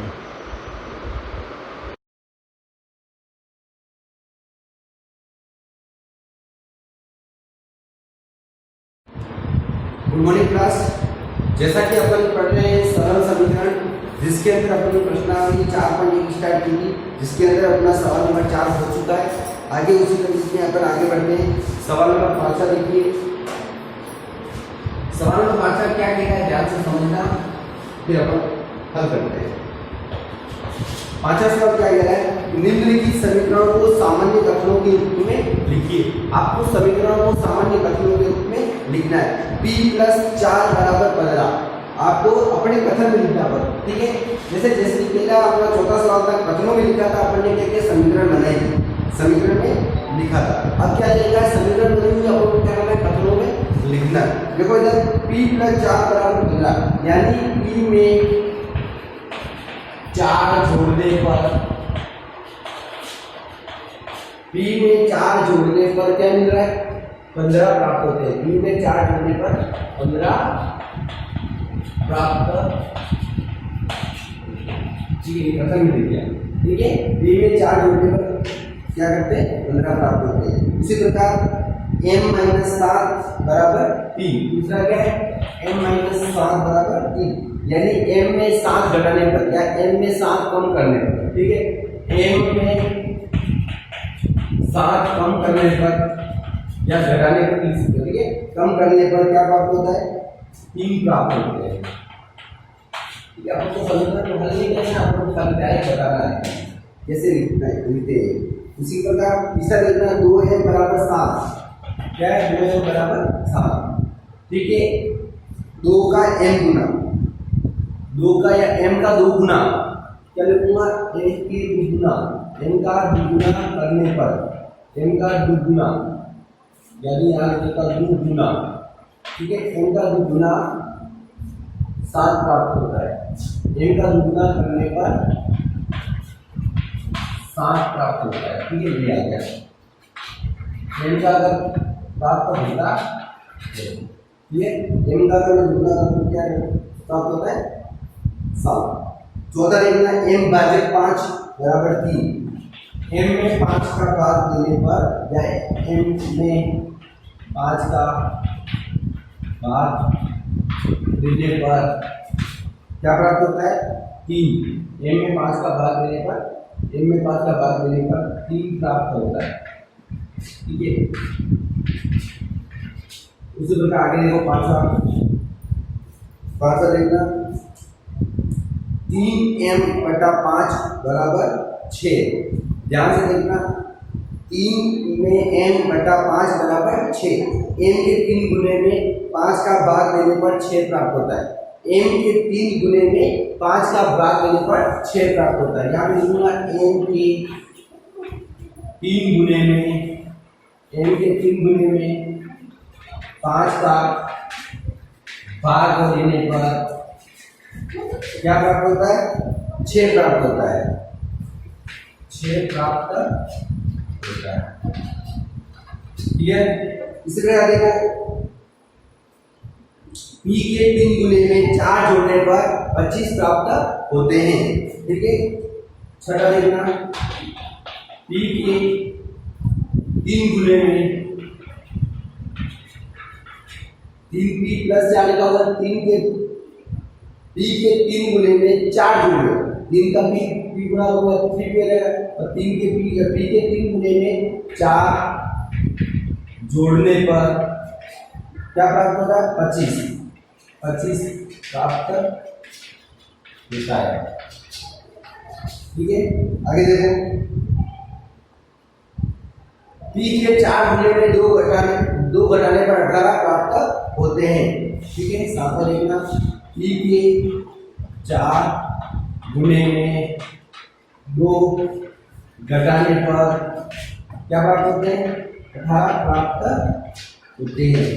Good morning class. जैसा कि अपन पढ़ रहे हैं सरल समीकरण, जिसके अंदर अपनी प्रश्नावली 4.1 स्टार्ट की थी, जिसके अंदर अपना सवाल नंबर 4 हो चुका है। आगे उसी तरीके में अपन आगे बढ़ते हैं। सवाल नंबर 5 देखिए। सवाल नंबर 5 क्या कहता है, ध्यान से समझना, फिर अपन हल करते हैं। 5वां सवाल क्या कह रहा है, निम्नलिखित समीकरणों को सामान्य कथनों के रूप में लिखिए। आपको समीकरणों को सामान्य कथनों के रूप में लिखना है। p + 4 = 15 आपको अपने कथन में लिखना पड़ेगा, ठीक है। जैसे पहला अपना चौथा सवाल तक कथनों में लिखा था, अपन ने क्या समीकरण बनाए, समीकरण में लिखा था। अब क्या लिखा, समीकरण बनेंगे, आपको क्या करना है, कथनों में लिखना। देखो इधर p + 4 = 15, यानी p में 4 जोड़ने पर, p में 4 जोड़ने पर क्या मिल रहा है, 15 प्राप्त होते हैं। p में 4 जोड़ने पर 15 प्राप्त, ठीक है, कथन में लिख दिया, ठीक है। p में 4 जोड़ने पर क्या करते हैं, 15 प्राप्त होते हैं। इसी प्रकार m - 7 = p, दूसरा क्या है, m - 7 = p, यानी m में 7 घटाने पर या m में 7 कम करने पर, ठीक है, m में 7 कम करने पर या घटाने पर, ठीक है, कम करने पर क्या प्राप्त होता है, 3 प्राप्त होते हैं। ठीक है, आपको समीकरण हल नहीं करना, आपको खाली डायरेक्ट बताना है कैसे लिखते हैं। इसी प्रकार तीसरा देखना, 2m = 7, क्या है, 2m = 7, ठीक है। 2 का m गुना, 2 का या m का 2 गुना, क्या लिखूंगा, m के 2 गुना, m का 2 गुना करने पर, m का 2 गुना, यानी यहाँ का 2 गुना, ठीक है, m का 2 गुना 7 प्राप्त होता है। m का 2 गुना करने पर 7 प्राप्त होता है, ठीक है, ये आ गया। m का अगर प्राप्त होता है, ठीक है, m का अगर गुना तो क्या प्राप्त होता है, 7। चौथा देखना, m / 5 = 3, m में 5 का भाग देने पर या m में 5 का भाग देने पर क्या प्राप्त होता है, 3। m में 5 का भाग देने पर, m में 5 का भाग देने पर 3 प्राप्त होता है, ठीक है। उसी प्रकार आगे देखो, 5वां देखना, 3m/5 = 6। ध्यान से देखना, 3 में m/5 = 6, m के 3 गुने में 5 का भाग देने पर 6 प्राप्त होता है। m के 3 गुने में 5 का भाग देने पर 6 प्राप्त होता है। यहाँ पे लिखूंगा m के 3 गुने में, m के 3 गुने में 5 का भाग देने पर क्या प्राप्त होता है, 6 प्राप्त होता है, 6 प्राप्त होता है, ठीक है। इसी प्रकार देखो, p के 3 गुने में 4 जोड़ने पर 25 प्राप्त होते हैं, ठीक है। छठा देखना, p के 3 गुने में 3p + 4 लिखा होगा, 3 के p के 3 गुने में 4 जोड़ो, 3 का p गुना होगा 3 पे रहेगा, और 3 के p के 3 गुने में 4 जोड़ने पर क्या प्राप्त होता है 25 प्राप्त होता है। ठीक है, आगे देखो P के 4 होने में 2 घटाने पर 18 प्राप्त होते हैं। ठीक है, साथ में लिखना P के 4 गुने में 2 घटाने पर क्या प्राप्त होते हैं 18 प्राप्त होते हैं।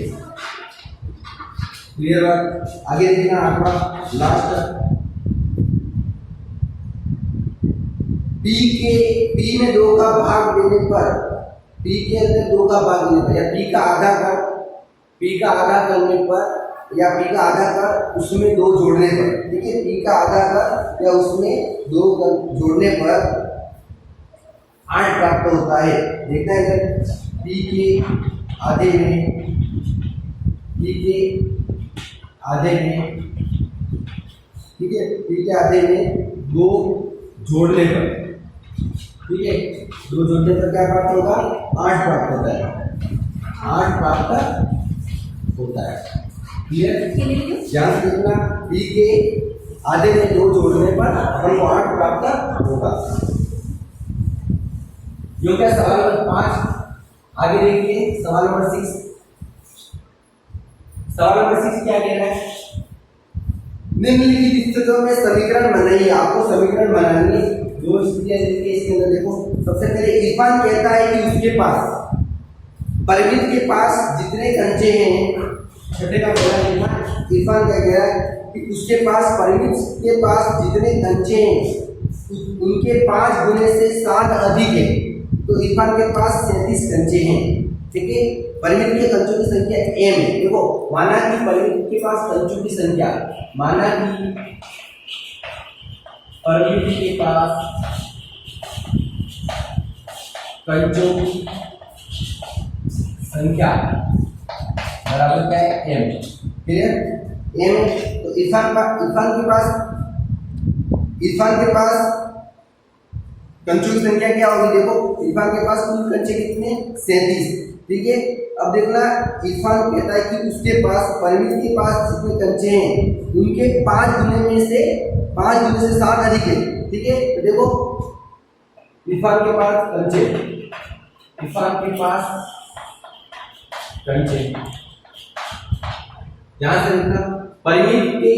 क्लियर बात। आगे देखना आपका लास्ट P में 2 का भाग देने पर P के अंदर 2 का भाग देने पर या P का आधा करने पर या P का आधा कर उसमें 2 जोड़ने पर। ठीक है, P का आधा कर या उसमें 2 जोड़ने पर 8 प्राप्त होता है। देखना है इधर P के आधे में 2 जोड़ने पर। ठीक है, 2 जोड़ने पर क्या प्राप्त होगा 8 प्राप्त होता है। 8 प्राप्त होता है। क्लियर, ध्यान से देखना P के आधे में 2 जोड़ने पर अपन को 8 प्राप्त होगा। यो क्या सवाल नंबर 5। आगे देखिए सवाल नंबर 6। सवाल नंबर 6 क्या कह रहा है, निम्नलिखित स्थितियों में समीकरण बनाइए। आपको समीकरण बनानी है। जो स्थितियां इसके अंदर देखो, सबसे पहले इरफान कहता है कि उसके पास परिमित के पास जितने कंचे हैं, छठे का पहला लिखना, इरफान क्या कह रहा है कि उसके पास परिमित के पास जितने कंचे हैं उनके 5 गुने से 7 अधिक है। तो इरफान के पास 37 कंचे हैं। ठीक है, परिमित के कंचों की संख्या m है। देखो माना कि परिमित के पास कंचों की संख्या, माना कि परिमित के पास कंचों की संख्या बराबर क्या है m। Clear, m। तो इरफान के पास कंचों की संख्या क्या होगी, देखो इरफान के पास कुल कंचे कितने 37। ठीक है, अब देखना इरफान कहता है कि उसके पास परिमित के पास जितने कंचे हैं उनके 5 गुने में से 7 अधिक है। ठीक है, तो देखो इरफान के पास कंचे ध्यान से देखना परिमित के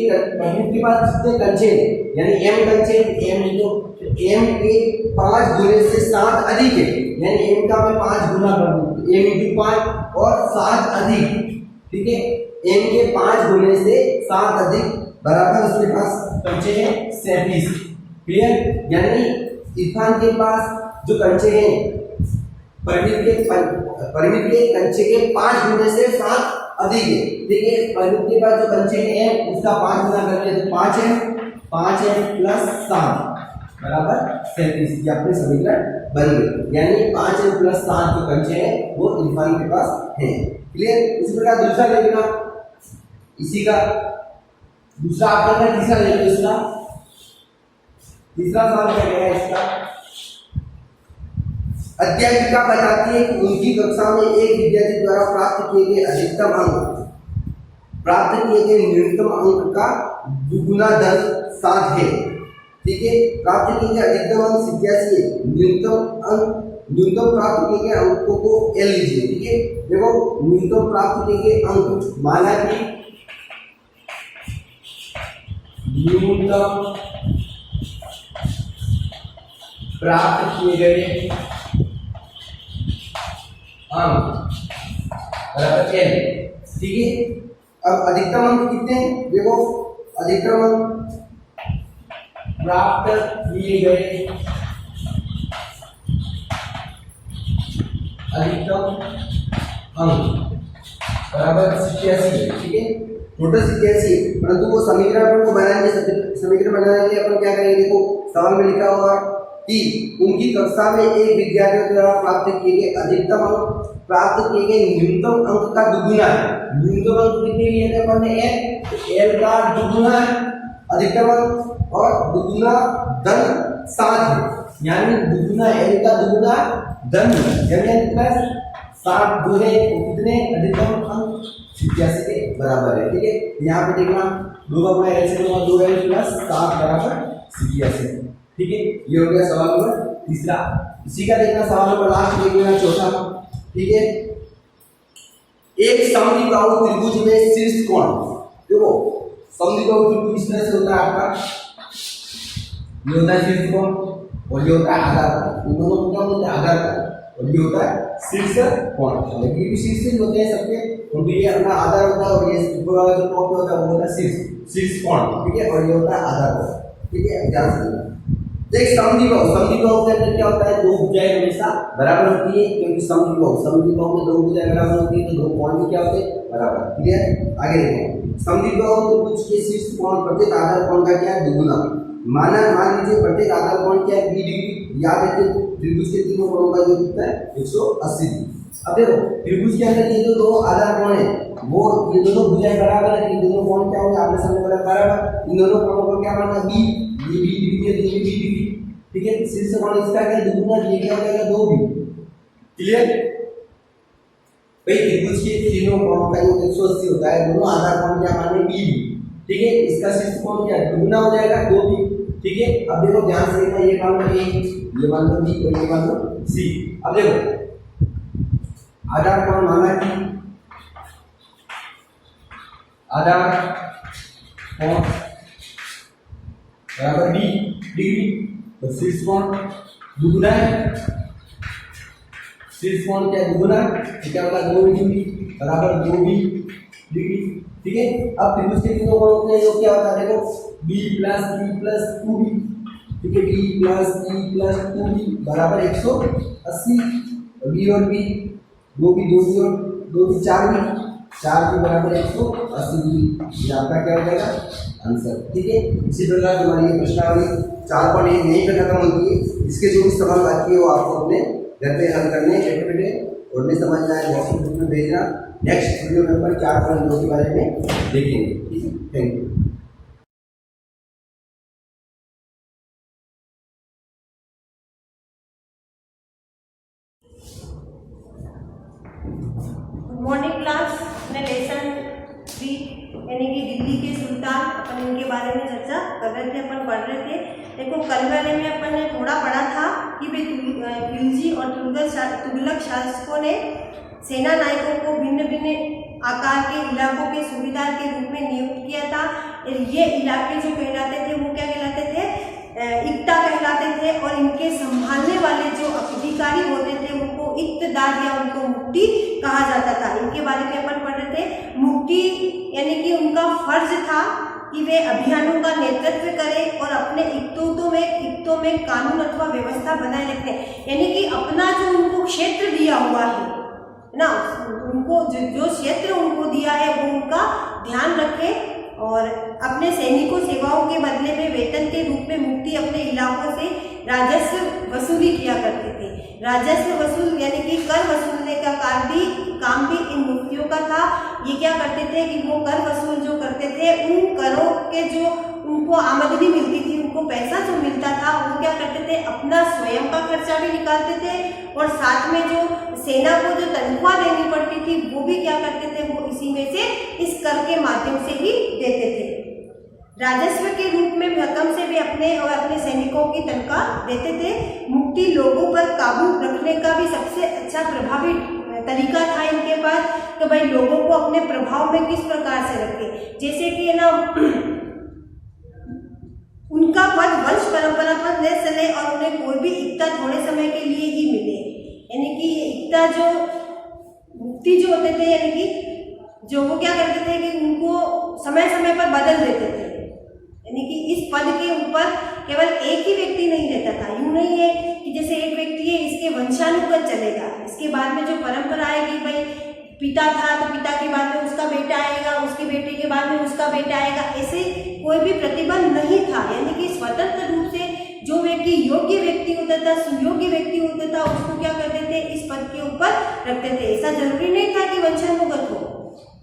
पास जितने कंचे यानी m कंचे m लिखो, m के 5 गुने से 7 अधिक है, यानी m का मैं 5 गुना कर दूं m into 5 और 7 अधिक। ठीक है, m के 5 गुने से 7 अधिक बराबर उसके पास कंचे हैं 37। क्लियर, यानी इरफान के पास जो कंचे हैं परिमित के कंचे के 5 गुने से 7 अधिक है। ठीक है, परिमित के पास जो कंचे हैं उसका 5 गुना करके तो 5 है प्लस 7 बराबर 37। ये अपने समीकरण बन गए, यानी 5 प्लस 7 जो कंचे हैं वो इरफान के पास हैं। क्लियर, इसी प्रकार दूसरा लेना, इसी का दूसरा आपका तीसरा ले लो। इसका तीसरा सवाल क्या है, इसका अध्यापिका बताती है कि उनकी कक्षा में एक विद्यार्थी द्वारा प्राप्त किए गए न्यूनतम अंक का दुगुना दर 7 है। ठीक है, प्राप्त किए गए अधिकतम अंक 87 है। न्यूनतम प्राप्त किए गए अंकों को L लीजिए। ठीक है, देखो न्यूनतम प्राप्त किए गए अंक, माना कि न्यूनतम प्राप्त किए गए अंक बराबर L। ठीक है, अब अधिकतम अंक कितने हैं, देखो अधिकतम अंक प्राप्त किए गए अधिकतम अंक बराबर 87 है। ठीक है, टोटल 87 है, परंतु वो समीकरण को बनाने के लिए अपन क्या करेंगे, देखो सवाल में लिखा हुआ कि उनकी कक्षा में एक विद्यार्थी द्वारा प्राप्त किए गए अधिकतम अंक प्राप्त किए गए न्यूनतम अंक का दुगुना है। न्यूनतम अंक कितने लिए थे अपन ने L का दुगुना है अधिकतम अंक, और दुगुना धन 7 है, यानी दुगुना L का दुगुना धन यानी प्लस 7 जो है कितने अधिकतम अंक 87 के बराबर है। ठीक है, यहाँ पे देखना 2 का गुणा ऐसे होगा 2 प्लस 7 बराबर 87। ठीक है, ये हो गया सवाल नंबर तीसरा। इसी का देखना सवाल नंबर लास्ट देखना चौथा। ठीक है, एक समद्विबाहु त्रिभुज में शीर्ष कोण, देखो समद्विबाहु त्रिभुज इस तरह से होता है आपका, ये होता है शीर्ष कोण और ये होता है आधार कोण। इन दोनों को क्या बोलते हैं? आधार कोण। और ये होता है शीर्ष कोण। लेकिन ये भी शीर्ष ही होते हैं सबके, और ये अपना आधार होता है और ये ऊपर वाला जो टॉप होता है वो होता है शीर्ष कोण। ठीक है, और ये होता है आधार कोण। ठीक है, ध्यान से देख समद्विबाहु के अंदर क्या होता है? 2 भुजाएं हमेशा बराबर होती है, क्योंकि समद्विबाहु में 2 भुजाएं बराबर होती है तो 2 कोण भी क्या होते हैं? बराबर। ठीक है, आगे देखो समद्विबाहु त्रिभुज के शीर्ष कोण प्रत्येक आधार कोण का क्या है? दुगुना। मान लीजिए प्रत्येक आधार कोण क्या है? 20 डिग्री। याद रखिए त्रिभुज के तीनों कोणों का जो कितना है? 180 डिग्री। अब देखो त्रिभुज के अंदर ये जो 2 आधार कोण है वो ये दोनों भुजाएं बराबर है, दोनों कोण क्या होंगे? आपने सामने बराबर। इन दोनों कोणों को क्या मानना? b, ये 20 डिग्री है, ये 20 डिग्री। ठीक है, शीर्ष कोण इसका क्या? दुगुना। ये क्या हो जाएगा? 2b। क्लियर भाई? त्रिभुज के तीनों कोणों का जो 180 होता है, दोनों आधार कोण क्या माने? b। ठीक है, इसका शीर्ष कोण क्या है? दुगुना हो जाएगा 2b। ठीक है, अब देखो ध्यान से देखना, ये मान लो a, ये मान लो b और ये मान लो c। अब देखो आधार कोण माना कि आधार कोण बराबर 20 डिग्री, तो शीर्ष कोण दुगुना है। शीर्ष कोण क्या दुगुना? क्या होगा? 2 डिग्री बराबर 2b डिग्री। ठीक है, अब त्रिभुज के तीनों कोणों के योग क्या होता है? देखो b plus e plus 2b। ठीक है, b plus e plus 2b बराबर 180। b और b 2b 2b और 2b 4b 4b बराबर 180 डिग्री। ये आपका क्या हो जाएगा? आंसर। ठीक है, इसी प्रकार तुम्हारी ये प्रश्नावली 4.1 यहीं पे खत्म होती है। इसके जो भी सवाल बाकी है वो आपको अपने घर पे हल करने हैं, और नहीं समझ में आए बॉक्स में भेजना। नेक्स्ट वीडियो में अपन 4.2 के बारे में देखेंगे। ठीक है, thank you. Good morning class. मैं लेसन 3 यानी कि दिल्ली के सुल्तान, अपन इनके बारे में चर्चा कर रहे थे, अपन पढ़ रहे थे। देखो कल वाले में अपन ने थोड़ा पढ़ा था कि भाई खिलजी और तुगलक शासकों ने सेना नायकों को भिन्न भिन्न आकार के इलाकों के सूबेदार के रूप में नियुक्त किया था। ये इलाके जो कहलाते थे वो क्या कहलाते थे? इक्ता कहलाते थे। और इनके संभालने वाले जो अधिकारी होते थे उनको इक्तदार या उनको मुफ्ती कहा जाता था। इनके बारे में अपन पढ़ रहे थे। मुफ्ती यानी कि उनका फर्ज था कि वे अभियानों का नेतृत्व करें और अपने इक्तों में कानून अथवा व्यवस्था बनाए रखें। यानी कि अपना जो उनको क्षेत्र दिया हुआ है ना, उनको जो क्षेत्र उनको दिया है वो उनका ध्यान रखें, और अपने सैनिकों सेवाओं के बदले में वेतन के रूप में मुफ्ती अपने इलाकों से राजस्व वसूली किया करते थे। राजस्व वसूल यानी कि कर वसूलने का काम भी इन मुफ्तियों का था। ये क्या करते थे कि वो कर वसूल जो करते थे, उन करों के जो उनको आमदनी मिलती थी, उनको पैसा जो मिलता था, वो क्या करते थे? अपना स्वयं का खर्चा भी निकालते थे, और साथ में जो सेना को जो तनख्वाह देनी पड़ती थी वो भी क्या करते थे? वो इसी में से इस कर के माध्यम से ही देते थे। राजस्व के रूप में भरकम से भी अपने और अपने सैनिकों की तनख्वाह देते थे। मुफ्ती लोगों पर काबू रखने का भी सबसे अच्छा प्रभावी तरीका था इनके पास कि भाई लोगों को अपने प्रभाव में किस प्रकार से रखे। जैसे कि ना उनका पद वंश परंपरा पर न चले और उन्हें कोई भी इक्ता थोड़े समय के लिए ही मिले। यानी कि इक्ता जो मुफ्ती जो होते थे, यानी कि जो वो क्या करते थे कि उनको समय समय पर बदल देते थे। यानी कि इस पद के ऊपर केवल एक ही व्यक्ति नहीं रहता था। यूँ नहीं है कि जैसे एक व्यक्ति है इसके वंशानुगत चलेगा, इसके बाद में जो परंपरा आएगी, भाई पिता था तो पिता के बाद में उसका बेटा आएगा, उसके बेटे के बाद में उसका बेटा आएगा, ऐसे कोई भी प्रतिबंध नहीं था। यानी कि स्वतंत्र रूप से जो व्यक्ति योग्य व्यक्ति होता था, सुयोग्य व्यक्ति होता था, उसको क्या करते थे? इस पद के ऊपर रखते थे। ऐसा जरूरी नहीं था कि वंशानुगत हो।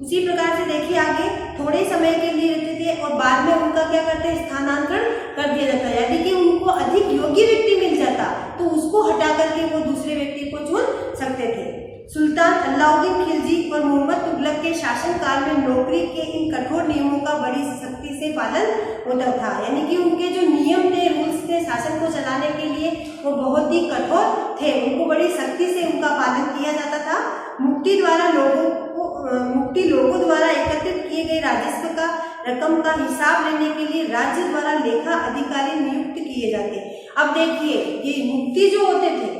उसी प्रकार से देखिए आगे थोड़े समय के लिए रहते थे और बाद में उनका क्या करते? स्थानांतरण कर दिया जाता। यदि कि उनको अधिक योग्य व्यक्ति मिल जाता तो उसको हटा करके वो दूसरे व्यक्ति को चुन सकते थे। सुल्तान अलाउद्दीन खिलजी और मोहम्मद तुगलक के शासनकाल में नौकरी के इन कठोर नियमों का बड़ी सख्ती से पालन होता था। यानी कि उनके जो नियम थे, रूल्स थे शासन को चलाने के लिए, वो बहुत ही कठोर थे। उनको बड़ी सख्ती से उनका पालन किया जाता था। मुक्ति लोगों द्वारा एकत्रित किए गए राजस्व का रकम का हिसाब लेने के लिए राज्य द्वारा लेखा अधिकारी नियुक्त किए जाते। अब देखिए, ये मुक्ति जो होते थे,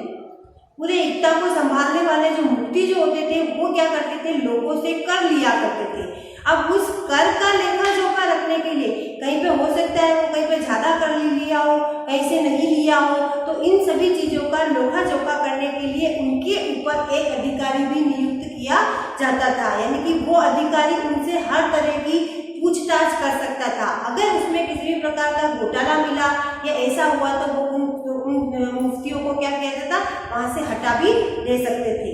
पूरे एकता को संभालने वाले जो मुक्ति जो होते थे, वो क्या करते थे, लोगों से कर लिया करते थे। अब उस कर का लेखा जोखा रखने के लिए कहीं पे हो सकता है वो कहीं पे ज्यादा कर लिया हो, कहीं से नहीं लिया हो, तो इन सभी चीजों का लेखा जोखा करने के लिए उनके ऊपर एक अधिकारी भी नियुक्त किया जाता था। यानी कि वो अधिकारी उनसे हर तरह की पूछताछ कर सकता था। अगर उसमें किसी भी प्रकार का घोटाला मिला या ऐसा हुआ तो वो उन मुफ्तियों को क्या किया जाता, वहां से हटा भी दे सकते थे।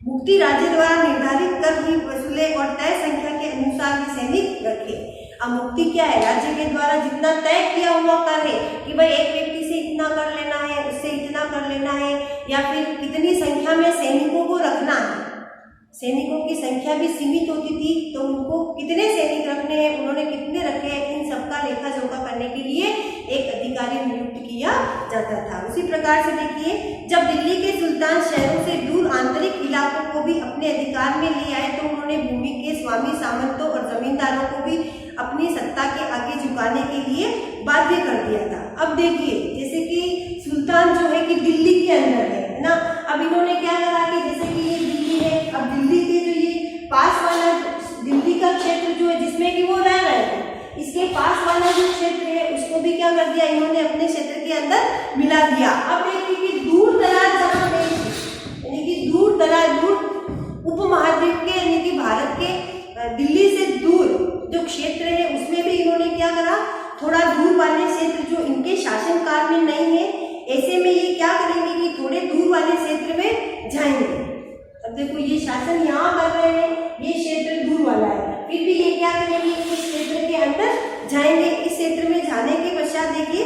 मुक्ति राज्य द्वारा निर्धारित कर ही वसूले और तय संख्या के अनुसार ही सैनिक रखे। अब मुक्ति क्या है, राज्य के द्वारा जितना तय किया हुआ कर है कि भाई एक व्यक्ति से इतना कर लेना है, उससे इतना कर लेना है, या फिर कितनी संख्या में सैनिकों को रखना है। सैनिकों की संख्या भी सीमित होती थी, तो उनको कितने सैनिक रखने हैं, उन्होंने कितने रखे हैं, इन सबका लेखा जोखा करने के लिए एक अधिकारी नियुक्त किया जाता था। उसी प्रकार से देखिए, जब दिल्ली के सुल्तान शहरों से दूर आंतरिक इलाकों को भी अपने अधिकार में ले आए तो उन्होंने भूमि के स्वामी सामंतों और जमींदारों को भी अपनी सत्ता के आगे झुकाने के लिए बाध्य कर दिया था। अब देखिए, जैसे कि सुल्तान जो है कि दिल्ली के अंदर है ना, अब इन्होंने क्या करा कि जैसे कि ये दिल्ली है, अब दिल्ली के जो ये पास वाला दिल्ली का क्षेत्र जो है जिसमें कि वो रह रहे थे, इसके पास वाला जो क्षेत्र है उसको भी क्या कर दिया, इन्होंने अपने क्षेत्र के अंदर मिला दिया। अब देखिए कि दूर दराज जहाँ पे, यानी कि दूर दराज उपमहाद्वीप के, यानी कि भारत के दिल्ली से दूर जो क्षेत्र है उसमें भी इन्होंने क्या करा, थोड़ा दूर वाले क्षेत्र जो इनके शासनकाल में नहीं है, ऐसे में ये क्या करेंगे कि थोड़े दूर वाले क्षेत्र में जाएंगे। अब देखो, ये शासन यहाँ कर रहे हैं, ये क्षेत्र दूर वाला है, फिर भी ये क्या करेंगे, इस क्षेत्र के अंदर जाएंगे। इस क्षेत्र में जाने के पश्चात देखिए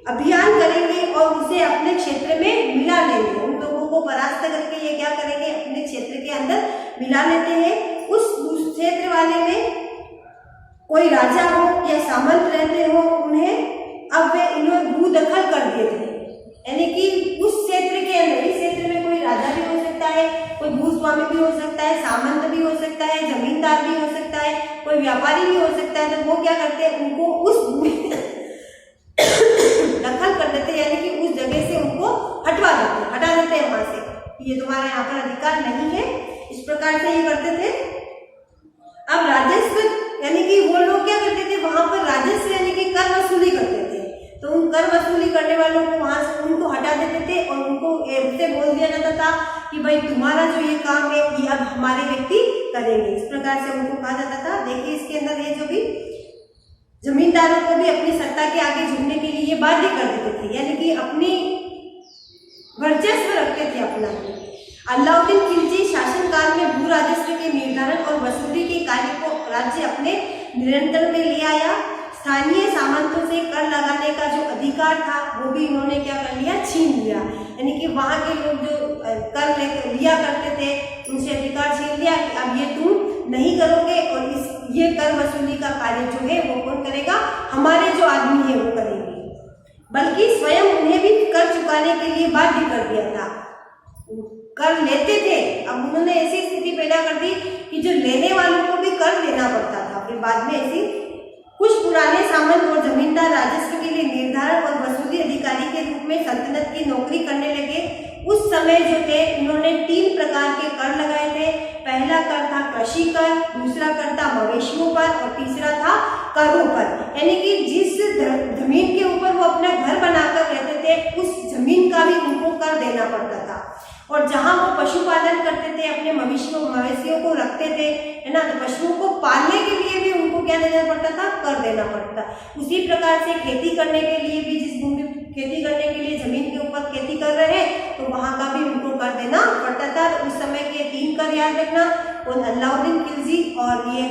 अभियान करेंगे और उसे अपने क्षेत्र में मिला लेंगे। उन लोगों को परास्त करके ये क्या करेंगे, अपने क्षेत्र के अंदर मिला लेते हैं। उस क्षेत्र वाले में कोई राजा हो या सामंत रहते हो, उन्हें अब वे इन्होंने भू दखल कर दिए थे। यानी कि उस क्षेत्र के अंदर, इस क्षेत्र में कोई राजा भी हो सकता है, कोई भूस्वामी भी हो सकता है, सामंत भी हो सकता है, जमींदार भी हो सकता है, कोई व्यापारी भी हो सकता है, तो वो क्या करते हैं, उनको उस भूमि दखल कर देते, यानी कि उस जगह से उनको हटा देते हैं वहां से, ये तुम्हारा यहाँ पर अधिकार नहीं है। इस प्रकार से ये करते थे। अब राजस्व, यानी कि वो लोग क्या करते थे, वहां पर राजस्व यानी कि कर वसूली करते थे, तो उन कर वसूली करने वालों को वहां से उनको हटा देते थे और उनको ऐसे बोल दिया जाता था कि भाई तुम्हारा जो ये काम है ये अब हमारे व्यक्ति करेंगे। इस प्रकार से उनको कहा जाता था। देखिए, इसके अंदर ये जो भी जमींदारों को भी अपनी सत्ता के आगे झुकने के लिए बाध्य कर देते थे, यानी कि अपनी वर्चस्व रखते थे अपना। अलाउद्दीन खिलजी शासनकाल में भू राजस्व के निर्धारण और वसूली के कार्य को राज्य अपने नियंत्रण में ले आया। स्थानीय सामंतों से कर लगाने का जो अधिकार था वो भी इन्होंने क्या कर लिया, छीन लिया। यानी कि वहाँ के लोग जो कर लिया करते थे उनसे अधिकार छीन लिया कि अब ये तुम नहीं करोगे और ये कर वसूली का कार्य जो है वो कौन करेगा, हमारे जो आदमी है वो करेंगे। बल्कि स्वयं उन्हें भी कर चुकाने के लिए बाध्य कर दिया था। कर लेते थे, अब उन्होंने ऐसी स्थिति पैदा कर दी कि जो लेने वालों को भी कर देना पड़ता था। फिर बाद में ऐसी कुछ पुराने सामंत और जमींदार राजस्व के लिए निर्धारण और वसूली अधिकारी के रूप में सल्तनत की नौकरी करने लगे। उस समय जो थे इन्होंने 3 प्रकार के कर लगाए थे। पहला कर था कृषि कर, दूसरा कर था मवेशियों पर और तीसरा था करों पर। यानी कि जिस जमीन के ऊपर वो अपना घर बनाकर रहते थे उस जमीन का भी उनको कर देना पड़ता था। और जहाँ वो पशुपालन करते थे, अपने मवेशियों को रखते थे, है ना, तो पशुओं को पालने के लिए भी उनको क्या देना पड़ता था, कर देना पड़ता। उसी प्रकार से खेती करने के लिए भी, जिस भूमि खेती करने के लिए जमीन के ऊपर खेती कर रहे हैं तो वहाँ का भी उनको कर देना पड़ता था। तो उस समय के 3 कर याद रखना, और अलाउद्दीन खिलजी और ये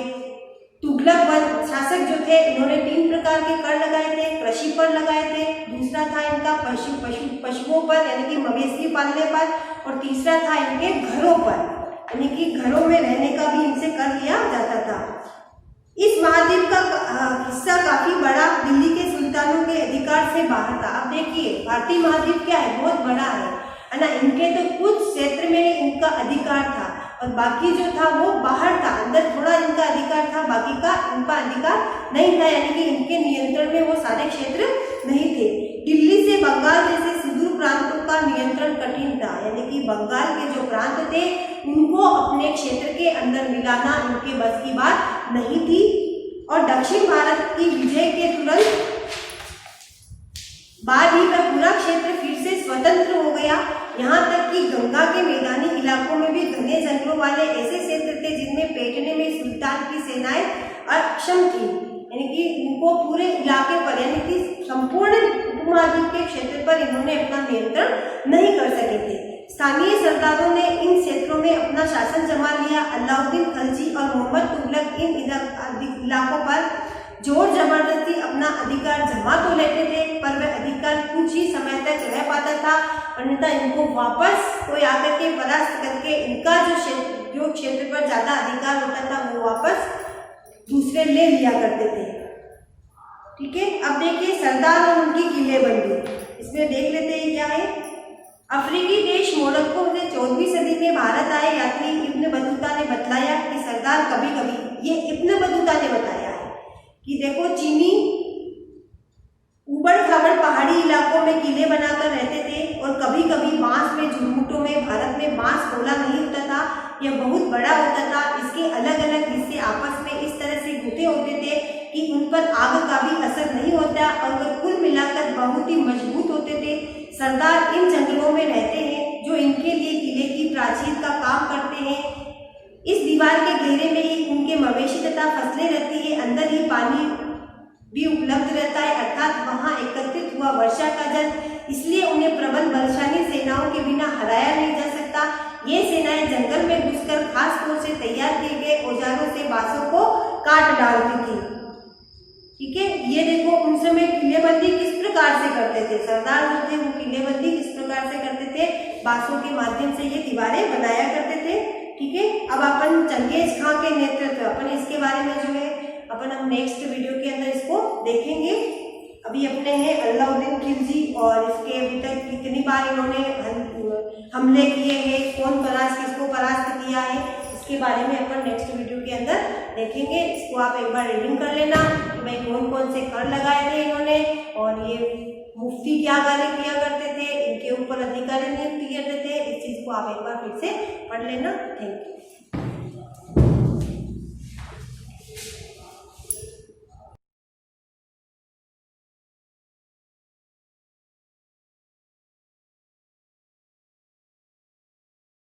तुगलक वंश शासक जो थे इन्होंने 3 प्रकार के कर लगाए थे। कृषि पर लगाए थे, दूसरा था इनका पशुओं पर यानी कि मवेशी पालने पर, और तीसरा था इनके घरों पर, यानी कि घरों में रहने का भी इनसे कर लिया जाता था। इस महाद्वीप का हिस्सा काफी बड़ा दिल्ली के सुल्तानों के अधिकार से बाहर था। अब देखिए भारतीय महाद्वीप क्या है, बहुत बड़ा है ना। इनके तो कुछ क्षेत्र में इनका अधिकार था और बाकी जो था वो बाहर था, अंदर थोड़ा इनका अधिकार था, बाकी का इनका अधिकार नहीं था, यानी कि इनके नियंत्रण में वो सारे क्षेत्र नहीं थे। दिल्ली से बंगाल जैसे सुदूर प्रांतों का नियंत्रण कठिन था, यानी कि बंगाल के जो प्रांत थे उनको अपने क्षेत्र के अंदर मिलाना इनके बस की बात नहीं थी। और दक्षिण भारत की विजय के तुरंत बाद ही वह पूरा क्षेत्र फिर से स्वतंत्र हो गया। यहाँ तक कि गंगा के मैदानी इलाकों में भी घने जंगलों वाले ऐसे क्षेत्र थे जिनमें बैठने में सुल्तान की सेनाएं अक्षम थी, यानी कि इनको पूरे इलाके पर, यानी कि संपूर्ण उपमहाद्वीप के क्षेत्र पर इन्होंने अपना नियंत्रण नहीं कर सके थे। स्थानीय सरदारों ने इन क्षेत्रों में अपना शासन जमा लिया। अलाउद्दीन खलजी और मोहम्मद तुगलक इन इलाकों पर जोर जबरदस्ती अपना अधिकार जमा तो लेते थे, पर वह अधिकार कुछ ही समय तक रह पाता था, अन्यथा इनको वापस कोई आकर के परास्त करके इनका जो क्षेत्र पर ज्यादा अधिकार होता था वो वापस दूसरे ले लिया करते थे। ठीक है, अब देखिए सरदार और उनकी किलेबंदी, इसमें देख लेते हैं क्या है। अफ्रीकी देश मोरक्को से 14वीं सदी में भारत आए यात्री इब्न बतूता ने बतलाया कि सरदार कभी कभी, ये इब्न बतूता ने बताया है कि देखो चीनी ऊबड़ खाबड़ पहाड़ी इलाकों में किले बनाकर रहते थे और कभी कभी बांस में झुरमुटों में, भारत में बांस गोला नहीं होता था, यह बहुत बड़ा होता था। इसके अलग अलग हिस्से आपस में इस तरह से गुथे होते थे कि उन पर आग का भी असर नहीं होता और वे कुल मिलाकर बहुत ही मजबूत होते थे। सरदार इन जंगलों में रहते हैं जो इनके लिए किले की प्राचीर का काम करते हैं। इस दीवार के घेरे में ही उनके मवेशी तथा फसलें रहती है, अंदर ही पानी भी उपलब्ध रहता है, अर्थात वहां एकत्रित हुआ वर्षा का जल, इसलिए उन्हें प्रबल बलशाली सेनाओं के बिना हराया नहीं जा सकता। ये सेनाएं जंगल में घुसकर खास तौर से तैयार किए गए औजारों से बांसों को काट डालती थी। ठीक है, ये देखो उन समय किलेबंदी किस प्रकार से करते थे, सरदार जो थे वो किलेबंदी किस प्रकार से करते थे, बांसों के माध्यम से ये दीवारें बनाया करते थे। ठीक है, अब अपन चंगेज खां के नेतृत्व, अपन इसके बारे में जो है अपन हम नेक्स्ट वीडियो के अंदर इसको देखेंगे। अभी अपने हैं अलाउद्दीन खिलजी और इसके अभी तक कितनी बार इन्होंने हमले किए हैं, कौन किसको परास्त किया है, इसके बारे में अपन नेक्स्ट वीडियो के अंदर देखेंगे। इसको आप एक बार रीडिंग कर लेना कि भाई कौन कौन से कर लगाए थे इन्होंने और ये मुफ्ती क्या कार्य किया करते थे, इनके ऊपर अधिकारी नियुक्त करते थे, इस चीज को आप एक बार फिर से पढ़ लेना। Thank you.